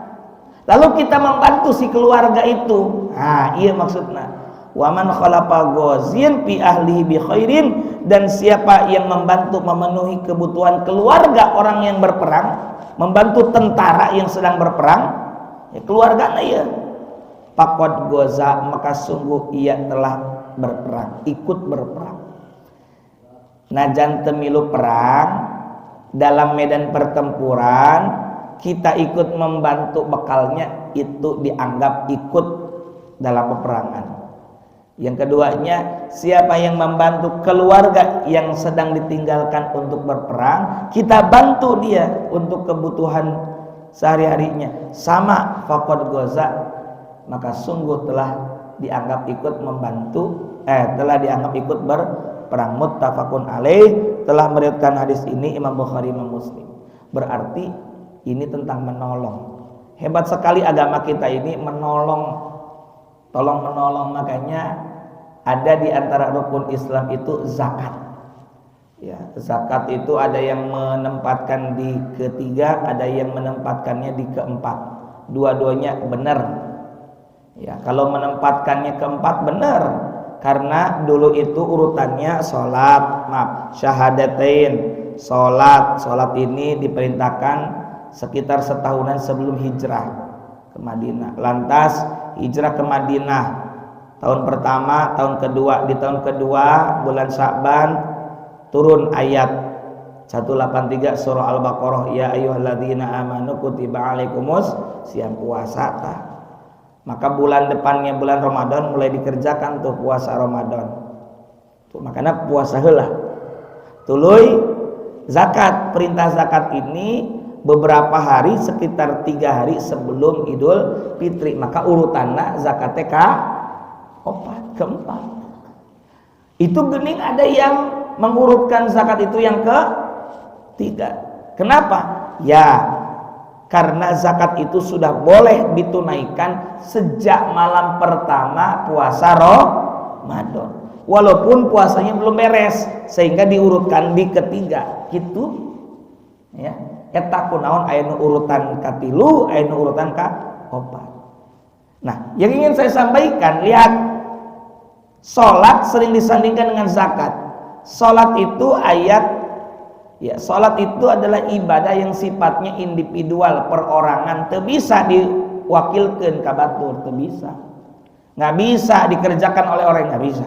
Lalu kita membantu si keluarga itu. Nah, iya maksudnya. Waman khalafa ghazin fi ahlihi bi khairin, dan siapa yang membantu memenuhi kebutuhan keluarga orang yang berperang, membantu tentara yang sedang berperang, ya keluarganya ya. Faqad goza, maka sungguh ia telah berperang, ikut berperang. Najan temilu perang, dalam medan pertempuran kita ikut membantu bekalnya, itu dianggap ikut dalam peperangan. Yang keduanya, siapa yang membantu keluarga yang sedang ditinggalkan untuk berperang, kita bantu dia untuk kebutuhan sehari-harinya, sama faqad goza, maka sungguh telah dianggap ikut membantu, telah dianggap ikut berperang. Muttafaqun alaih, telah meriwayatkan hadis ini Imam Bukhari, Imam Muslim. Berarti ini tentang menolong. Hebat sekali agama kita ini, menolong, tolong menolong. Makanya ada di antara rukun Islam itu zakat. Ya, zakat itu ada yang menempatkan di ketiga, ada yang menempatkannya di keempat. Dua-duanya benar. Ya, kalau menempatkannya keempat benar, karena dulu itu urutannya syahadatain, sholat ini diperintahkan sekitar setahunan sebelum hijrah ke Madinah. Lantas hijrah ke Madinah tahun pertama, tahun kedua, di tahun kedua bulan Sya'ban turun ayat 183 surah Al-Baqarah, ya ayyuhalladzina amanu kutiba alaikumus siyam, puasa tah. Maka bulan depannya bulan Ramadan mulai dikerjakan tuh puasa Ramadan. Tuh makanya puasa heula. Tuluy zakat, perintah zakat ini beberapa hari, sekitar 3 hari sebelum Idul Fitri. Maka urutanna zakatnya keempat. Itu gening ada yang mengurutkan zakat itu yang ketiga. Kenapa? Ya, karena zakat itu sudah boleh ditunaikan sejak malam pertama puasa Ramadan. Walaupun puasanya belum beres sehingga diurutkan di ketiga gitu ya. Eta kunaon aya nu urutan katilu, aya nu urutan kaopat. Nah, yang ingin saya sampaikan, lihat, salat sering disandingkan dengan zakat. Salat itu salat itu adalah ibadah yang sifatnya individual, perorangan, teu bisa diwakilkeun ka batur, teu bisa. Nggak bisa dikerjakan oleh orang, nggak bisa.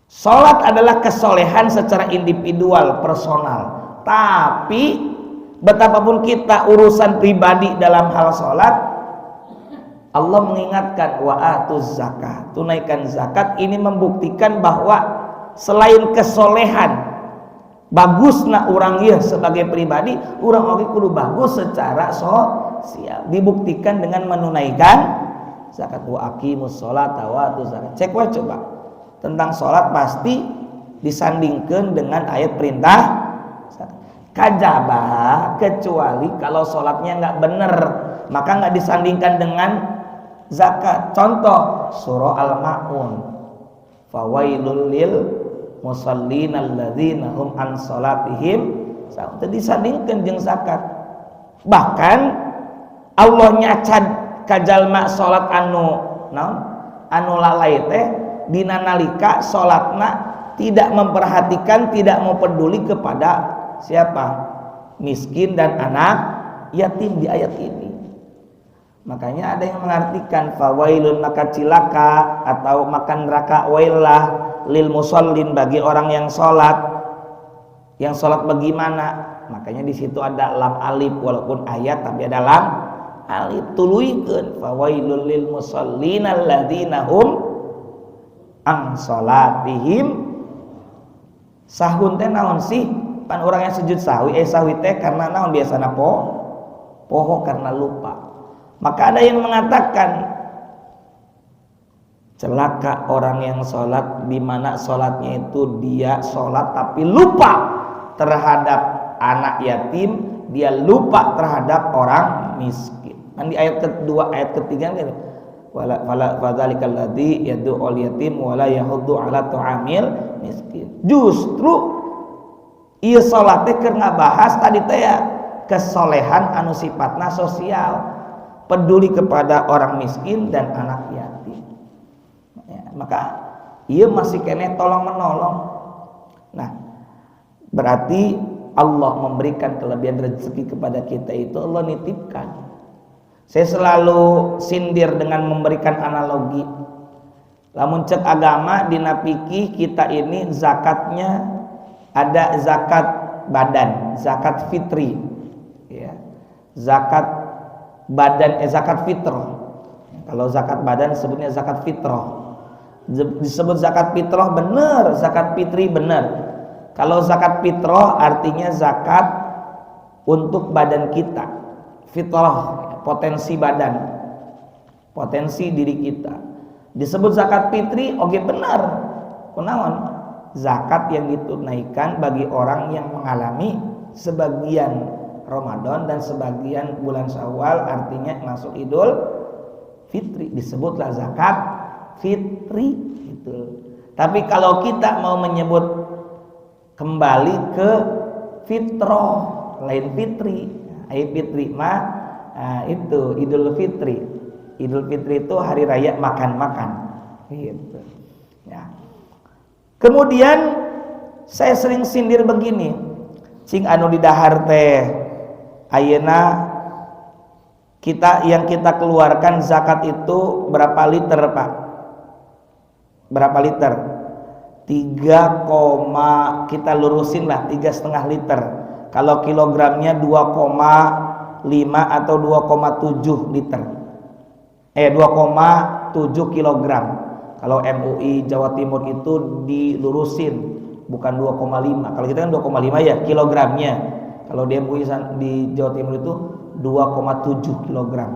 Salat adalah kesolehan secara individual, personal. Tapi betapapun kita urusan pribadi dalam hal salat, Allah mengingatkan wa atuz zakat, tunaikan zakat. Ini membuktikan bahwa selain kesolehan bagusna urang ieu sebagai pribadi, urang oge kudu bagus secara sosial. Dibuktikan dengan menunaikan zakat. Wa aqimus sholata wa atuz zakat. Cek wae coba tentang salat pasti disandingkan dengan ayat perintah kajaba, kecuali kalau sholatnya nggak bener, maka nggak disandingkan dengan zakat. Contoh surah Al-Ma'un, fawailul lil musallin alladzina hum an sholatihim sahun, disandingkan jeung zakat. Bahkan Allah nyacad kajalma sholat anu lalai teh dina nalika sholatna tidak memperhatikan, tidak mau peduli kepada siapa? Miskin dan anak yatim di ayat ini. Makanya ada yang mengartikan fawailun, maka cilaka atau makan neraka, wailah lil musallin, bagi orang yang sholat. Yang sholat bagaimana? Makanya di situ ada lam alif, walaupun ayat tapi ada lam alif, tuluikeun fawailul lil musallin alladzina hum an sholatihim sahun. Teh naon sih? Pan orang yang sujud sahwi, sahwi teh karena naon biasana poho karena lupa. Maka ada yang mengatakan celaka orang yang sholat, di mana sholatnya itu dia sholat tapi lupa terhadap anak yatim, dia lupa terhadap orang miskin. Kan di ayat kedua, ayat ketiga kan, wala fadzalikal ladzi yad'ul yatim wala yahuddu ala tu'amil miskin. Justru ieu salat teh keur ngabahas tadi teh ya kesolehan anu sifatna sosial, peduli kepada orang miskin dan anak yatim. Ya, maka ieu masih kene tolong menolong. Nah, berarti Allah memberikan kelebihan rezeki kepada kita itu Allah nitipkan. Saya selalu sindir dengan memberikan analogi. Lamun cek agama dina fikih kita ini zakatnya ada zakat badan, zakat fitri, ya. Zakat badan, zakat fitrah. Kalau zakat badan sebutnya zakat fitrah. Disebut zakat fitrah benar, zakat fitri benar. Kalau zakat fitrah artinya zakat untuk badan kita. Fitrah, potensi badan, potensi diri kita. Disebut zakat fitri, oke benar. Kunaon? Zakat yang ditunaikan bagi orang yang mengalami sebagian Ramadan dan sebagian bulan Syawal, artinya masuk Idul Fitri, disebutlah zakat fitri itu. Tapi kalau kita mau menyebut kembali ke fitrah, lain fitri, fitri mah itu Idul Fitri. Idul Fitri itu hari raya makan-makan gitu. Ya. Kemudian saya sering sindir begini, cing anu di dahar teh ayeuna kita yang kita keluarkan zakat itu berapa liter, Pak? Berapa liter? 3, kita lurusin lah 3,5 liter. Kalau kilogramnya 2,5 atau 2,7 liter. 2,7 kilogram. Kalau MUI Jawa Timur itu dilurusin, bukan 2,5. Kalau kita kan 2,5 ya kilogramnya. Kalau di MUI di Jawa Timur itu 2,7 kilogram.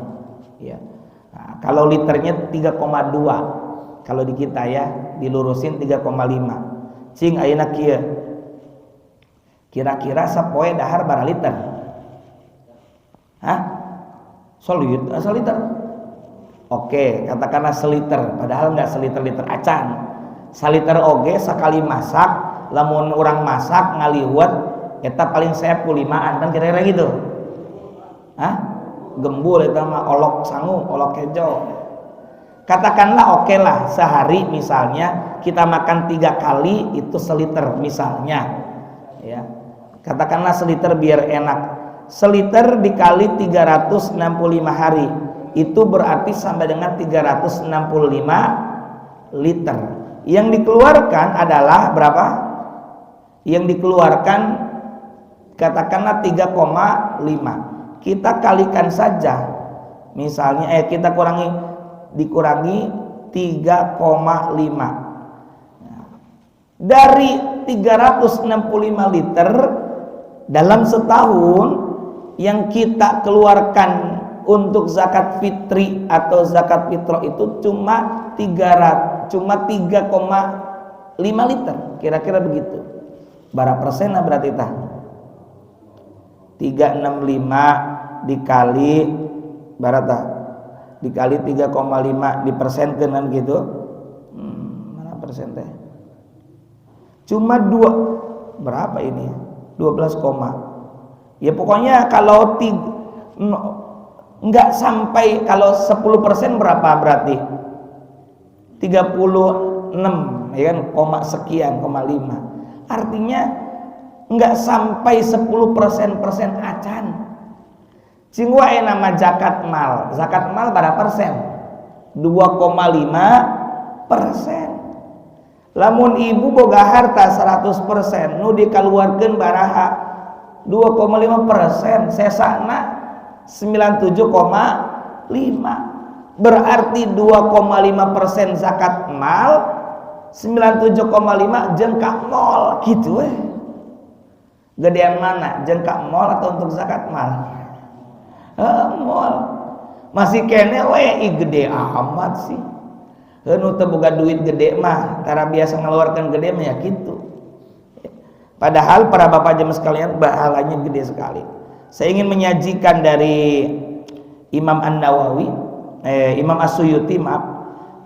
Ya. Nah, kalau liternya 3,2. Kalau di kita ya dilurusin 3,5. Cing ayeuna kieu. Kira-kira sapoe dahar bara liter? Hah? Solid, asal liter. Oke, katakanlah seliter, padahal nggak seliter-liter acan. Saliter oge sekali masak, lamun orang masak ngaliwet, eta paling saya 5an kan kira-kira gitu. Hah? Gembul eta mah olok sangu, olok hejo. Katakanlah oke lah sehari misalnya kita makan 3 kali itu seliter misalnya. Ya. Katakanlah seliter biar enak. Seliter dikali 365 hari itu berarti sampai dengan 365 liter. Yang dikeluarkan adalah berapa? Yang dikeluarkan katakanlah 3,5. Kita kalikan saja. Misalnya kita dikurangi 3,5. Dari 365 liter dalam setahun yang kita keluarkan untuk zakat fitri atau zakat fitrah itu cuma 3,5 liter, kira-kira begitu. Berapa persen berarti tah? 365 dikali berapa? Dikali 3,5 dipersenkeun gitu. Mana persen teh? Cuma 2 berapa ini? 12, ya pokoknya kalau enggak sampai, kalau 10% berapa berarti? 36 ya kan, koma sekian, 5. Artinya enggak sampai 10% acan. Cing wae nama zakat mal. Zakat mal berapa persen? 2,5%. Lamun ibu boga harta 100%, nu dikaluarkeun baraha 2,5%, sesana 97,5. Berarti 2,5% zakat mal, 97,5 jengkak mall gitu Gedean mana? Jengkak mall atau untuk zakat mal? Mall. Masih kene gede amat sih. Nu teu boga duit gede mah, tara biasa ngeluarkan gede mah ya gitu. Padahal para bapak jemaah sekalian pahalanya gede sekali. Saya ingin menyajikan dari Imam An-Nawawi, Imam As-Suyuti, maaf,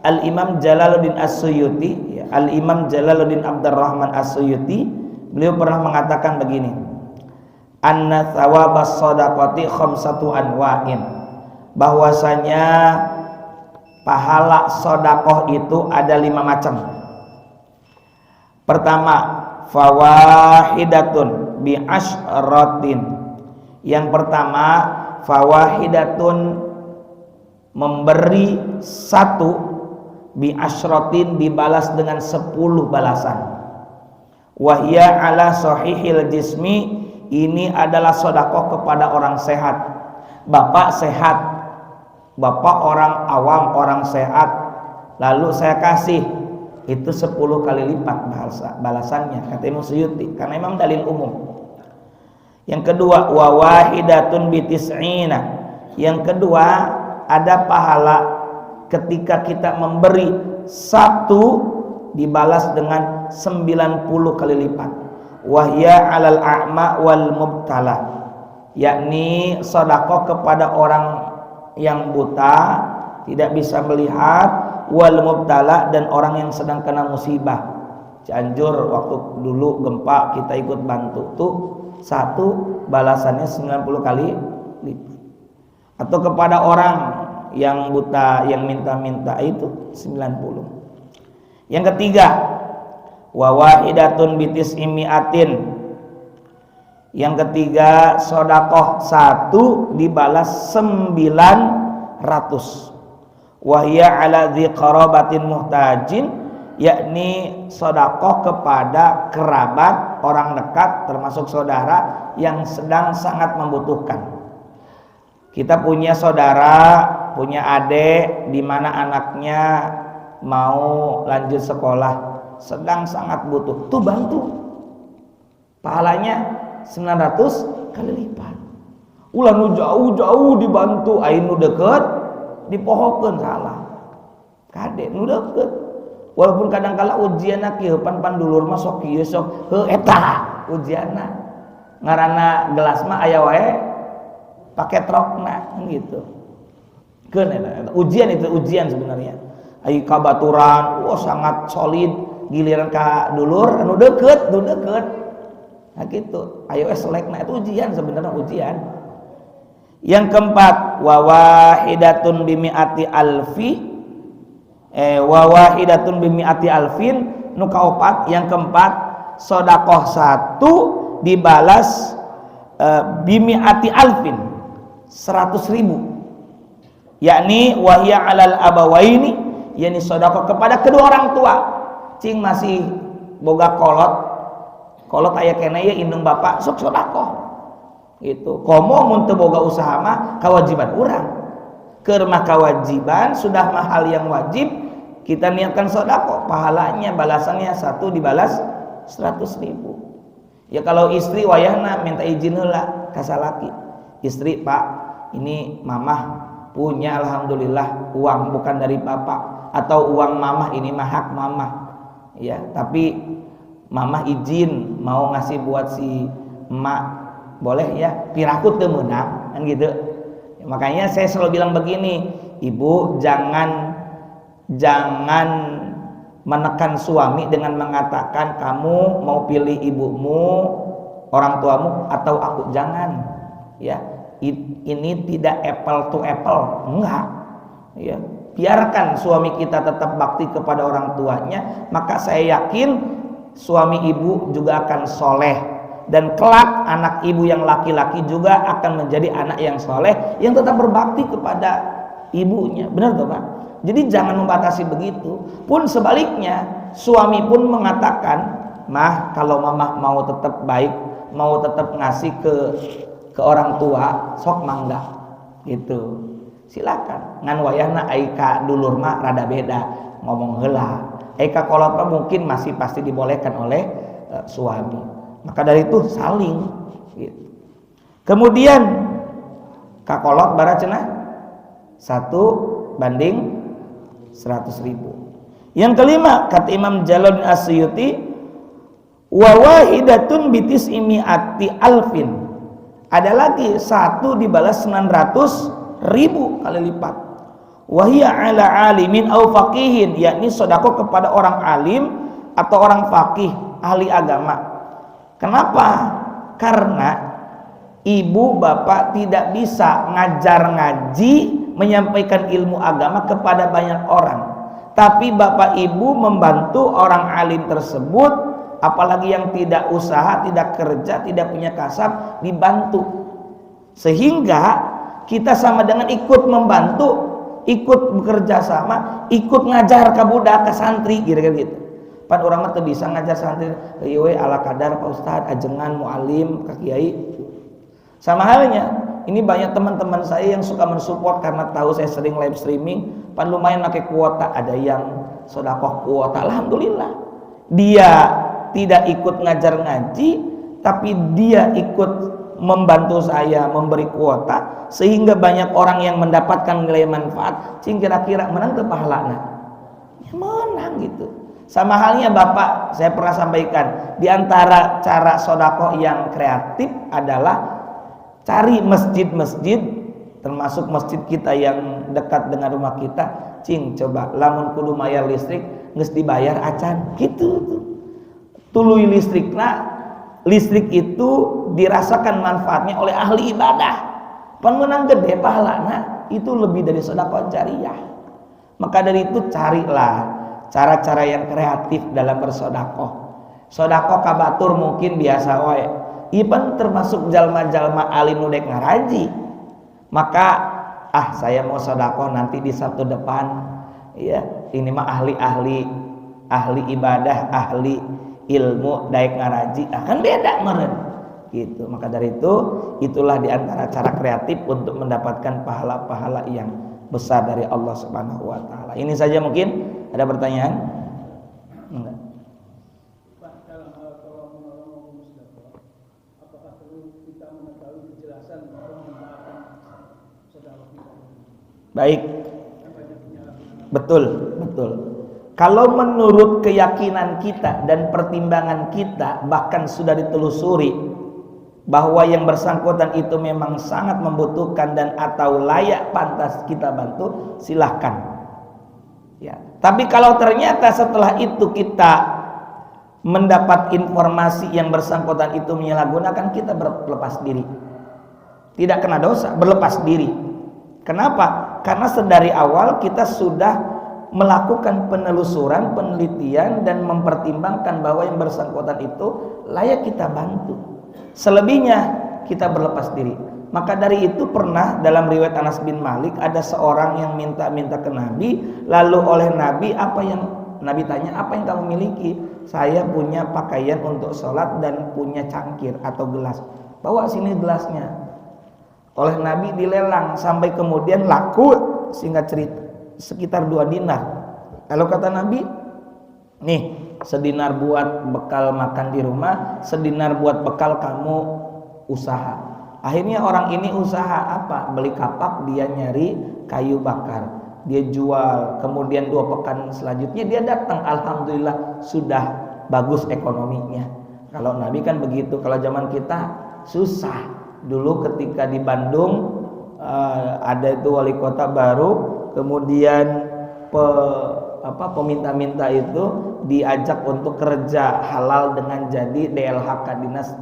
Al-Imam Jalaluddin As-Suyuti, Al-Imam Jalaluddin Abdurrahman As-Suyuti, beliau pernah mengatakan begini, anna thawabas shadaqati khamsatu anwa'in, bahwasanya pahala sedekah itu ada 5 macam. Pertama, fawahidatun bi asyratin. Yang pertama, fawahidatun memberi 1 bi asyratin dibalas dengan 10 balasan. Wahya ala sahihil jismi, ini adalah sedekah kepada orang sehat. Bapak sehat, bapak orang awam, orang sehat, lalu saya kasih, itu 10 kali lipat balasannya, kata Imam Suyuti, karena memang dalil umum. Yang kedua, wa wahidatun bitis'ina. Yang kedua, ada pahala ketika kita memberi 1 dibalas dengan 90 kali lipat. Wahya alal a'ma wal mubtala, yakni sedekah kepada orang yang buta, tidak bisa melihat, wal mubtala, dan orang yang sedang kena musibah. Cianjur waktu dulu gempa kita ikut bantu tuh, 1 balasannya 90 kali lipat. Atau kepada orang yang buta yang minta-minta itu 90. Yang ketiga, wa wahidatun bitis imiatin. Yang ketiga, sedekah 1 dibalas 900. Wahya ala dzi qarabatin muhtajin, yakni sedekah kepada kerabat, orang dekat termasuk saudara yang sedang sangat membutuhkan. Kita punya saudara, punya adik di mana anaknya mau lanjut sekolah, sedang sangat butuh, tuh bantu. Pahalanya 900 kali lipat. Ulah nu jauh-jauh dibantu, aing nu deket dipohokeun salah. Kade nu deket. Walaupun kadang-kala ujianna kieu pan dulur mah sok kieu sok heuh eta ujianna. Ngaranna gelas mah aya wae pake trokna gitu. Ujian itu ujian sebenarnya. Ai kabaturan, sangat solid, giliran ka dulur anu deukeut. Nah gitu. Ayo selekna itu ujian sebenarnya ujian. Yang keempat, wa wahidatun bimi'ati alfin. Nu kaopat, yang keempat, sedekah satu dibalas bimi'ati alfin, 100.000. Yakni wahya alal abawaini, yakni sedekah kepada kedua orang tua. Cing masih boga kolot aya keneh ya indung bapak sok sedekah. Gitu. Komo mun teu boga usaha mah kewajiban urang. Keur mah kewajiban sudah mah hal yang wajib, kita niatkan sedekah, pahalanya balasannya satu dibalas 100.000. Ya kalau istri wayahna minta izin heula ka salaki. Istri, Pak, ini mamah punya alhamdulillah uang bukan dari bapak, atau uang mamah ini mah hak mamah. Ya, tapi mamah izin mau ngasih buat si emak, boleh ya, piraku teu meunang kan gitu. Ya, makanya saya selalu bilang begini, ibu jangan menekan suami dengan mengatakan kamu mau pilih ibumu, orang tuamu atau aku, jangan. Ya, ini tidak apple to apple, enggak. Ya, biarkan suami kita tetap bakti kepada orang tuanya, maka saya yakin suami ibu juga akan soleh. Dan kelak anak ibu yang laki-laki juga akan menjadi anak yang soleh, yang tetap berbakti kepada ibunya. Benar tuh Pak? Jadi jangan membatasi begitu. Pun sebaliknya, suami pun mengatakan, mah kalau mamah mau tetap baik, mau tetap ngasih ke orang tua, sok mangga gitu. Silakan. Ngan wayahna aika dulur mah rada beda, ngomong heula. Aika kolot mah mungkin masih pasti dibolehkan oleh suami. Maka dari itu saling gitu. Kemudian kakolot bara cenah 1 banding 100.000. Yang kelima, kata Imam Jalaluddin As-Suyuti, wa wahidatun bitis'imi'ati alfin. Ada lagi 1 dibalas 900.000 kali lipat. Wahia ala alimin au faqihin, yakni sedekah kepada orang alim atau orang faqih, ahli agama. Kenapa? Karena ibu bapak tidak bisa ngajar ngaji, menyampaikan ilmu agama kepada banyak orang. Tapi bapak ibu membantu orang alim tersebut, apalagi yang tidak usaha, tidak kerja, tidak punya kasab, dibantu. Sehingga kita sama dengan ikut membantu, ikut bekerja sama, ikut ngajar ke budak, ke santri, kira-kira gitu. Pan orang mah teu bisa ngajar santri ieu we ala kadar Pak Ustad, ajengan mualim ka kiai. Sama halnya, ini banyak teman-teman saya yang suka mensupport karena tahu saya sering live streaming, pan lumayan pakai kuota, ada yang sedekah kuota, alhamdulillah. Dia tidak ikut ngajar ngaji, tapi dia ikut membantu saya memberi kuota, sehingga banyak orang yang mendapatkan nilai manfaat. Cing kira-kira menang teu pahalana? Ya menang gitu. Sama halnya Bapak, saya pernah sampaikan, di antara cara sedekah yang kreatif adalah cari masjid-masjid, termasuk masjid kita yang dekat dengan rumah kita. Cing, coba lamun kudu mayar listrik geus dibayar acan gitu. Tuluy listrik itu dirasakan manfaatnya oleh ahli ibadah. Pan menang gede pahalana, itu lebih dari sedekah jariyah. Maka dari itu carilah cara-cara yang kreatif dalam bersedekah. Sedekah ka batur mungkin biasa wae. Ipan termasuk jalma-jalma alim nu dek ngaraji. Maka saya mau sedekah nanti di Sabtu depan. Ya, ini mah ahli ibadah, ahli ilmu daek ngaraji, akan beda meureun. Gitu. Maka dari itu, itulah di antara cara kreatif untuk mendapatkan pahala-pahala yang besar dari Allah Subhanahu wa taala. Ini saja mungkin. Ada pertanyaan? Enggak. Pak, dalam hal kalau ngomong sedekah, apakah perlu kita mengetahui kejelasan penggunaan sedekah kita? Baik. Betul. Kalau menurut keyakinan kita dan pertimbangan kita, bahkan sudah ditelusuri, bahwa yang bersangkutan itu memang sangat membutuhkan dan atau layak pantas kita bantu, silahkan. Ya. Tapi kalau ternyata setelah itu kita mendapat informasi yang bersangkutan itu menyalahgunakan, kita berlepas diri. Tidak kena dosa, berlepas diri. Kenapa? Karena sedari awal kita sudah melakukan penelusuran, penelitian dan mempertimbangkan bahwa yang bersangkutan itu layak kita bantu. Selebihnya kita berlepas diri. Maka dari itu pernah dalam riwayat Anas bin Malik ada seorang yang minta ke Nabi, lalu oleh Nabi Nabi tanya, apa yang kamu miliki? Saya punya pakaian untuk sholat dan punya cangkir atau gelas. Bawa sini gelasnya. Oleh Nabi dilelang sampai kemudian laku, singkat cerita sekitar 2 dinar. Lalu kata Nabi, nih sedinar buat bekal makan di rumah, sedinar buat bekal kamu usaha. Akhirnya orang ini usaha apa? Beli kapak, dia nyari kayu bakar, dia jual. Kemudian 2 pekan selanjutnya dia datang, alhamdulillah sudah bagus ekonominya. Kalau Nabi kan begitu. Kalau zaman kita susah. Dulu ketika di Bandung ada itu wali kota baru, kemudian peminta-minta itu diajak untuk kerja halal dengan jadi DLHK, dinas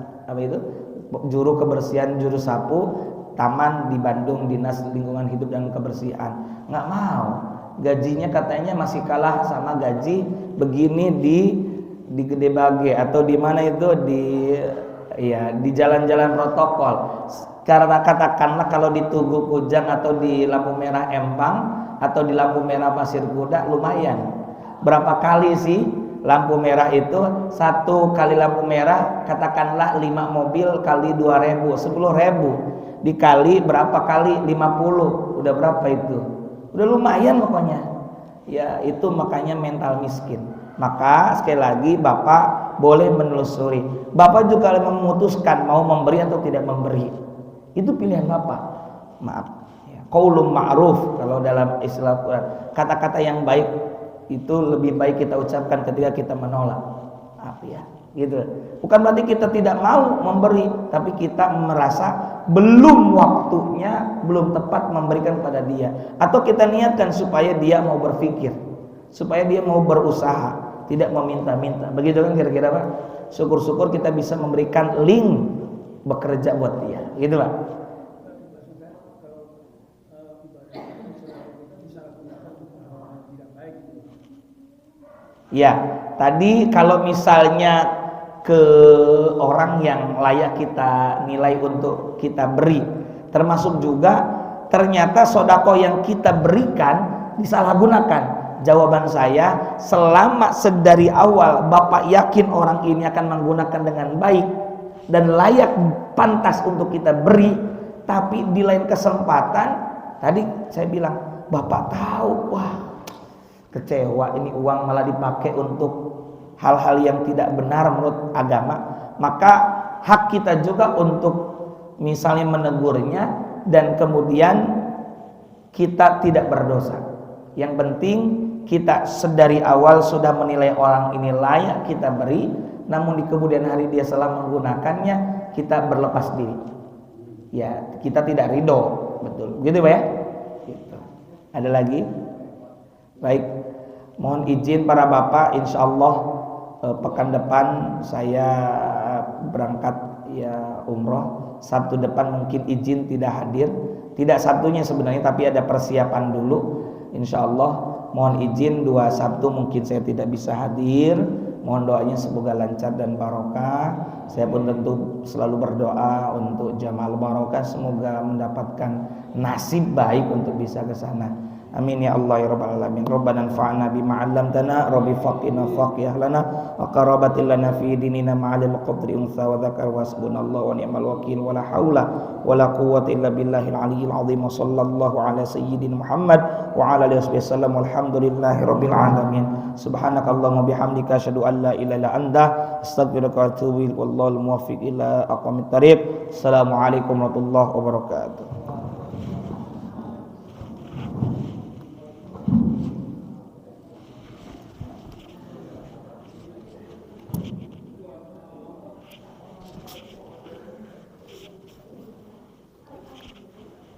juru kebersihan, juru sapu taman di Bandung, dinas lingkungan hidup dan kebersihan. Nggak mau, gajinya katanya masih kalah sama gaji begini di Gede Bage atau di mana itu di jalan-jalan protokol. Karena katakanlah kalau di Tugu Kujang atau di lampu merah Empang atau di lampu merah Pasir Kuda lumayan. Berapa kali sih lampu merah itu? 1 kali lampu merah katakanlah 5 mobil kali 2.000, 10.000 dikali berapa kali 50, udah berapa itu? Udah lumayan pokoknya. Ya itu makanya mental miskin. Maka sekali lagi Bapak boleh menelusuri. Bapak juga memutuskan mau memberi atau tidak memberi. Itu pilihan Bapak. Maaf. Qaulun ma'ruf kalau dalam istilah Quran. Kata-kata yang baik itu lebih baik kita ucapkan ketika kita menolak. Maaf ya. Gitu. Bukan berarti kita tidak mau memberi, tapi kita merasa belum waktunya, belum tepat memberikan pada dia. Atau kita niatkan supaya dia mau berpikir, supaya dia mau berusaha, tidak meminta-minta. Begitu kan kira-kira Pak? Syukur-syukur kita bisa memberikan link bekerja buat dia. Gitu Pak. Ya, tadi kalau misalnya ke orang yang layak kita nilai untuk kita beri, termasuk juga ternyata sodako yang kita berikan disalahgunakan. Jawaban saya, selama sedari awal Bapak yakin orang ini akan menggunakan dengan baik dan layak pantas untuk kita beri, tapi di lain kesempatan tadi saya bilang Bapak tahu, wah kecewa ini uang malah dipakai untuk hal-hal yang tidak benar menurut agama, maka hak kita juga untuk misalnya menegurnya dan kemudian kita tidak berdosa. Yang penting kita sedari awal sudah menilai orang ini layak kita beri, namun di kemudian hari dia salah menggunakannya, kita berlepas diri. Ya, kita tidak ridho, betul. Gitu Pak ya? Gitu. Ada lagi? Baik. Mohon izin para bapak, insya Allah pekan depan saya berangkat ya umroh. Sabtu depan mungkin izin tidak hadir, tidak Sabtunya sebenarnya, tapi ada persiapan dulu. Insya Allah mohon izin 2 Sabtu mungkin saya tidak bisa hadir. Mohon doanya semoga lancar dan barokah. Saya pun tentu selalu berdoa untuk jamaah barokah, semoga mendapatkan nasib baik untuk bisa ke sana. Amin ya Allah ya rabbal alamin. Rabbana anfa'na bima 'allamtana, rabbi faqina faqih lana wa qarabatil lana fi dinina ma'al qadri unsa wa dzakar wa hasbunallahu wa ni'mal wakil wa la haula wa la quwwata illa billahil aliyyil azim. Wa sallallahu ala sayyidina Muhammad wa ala alihi wasallam. Walhamdulillahi rabbil alamin. Subhanakallahumma bihamdika asyhadu an la ilaha illa anta astaghfiruka wa atubu ilaik. Wallahul muwaffiq ila aqwamit thariq. Assalamualaikum warahmatullahi wabarakatuh.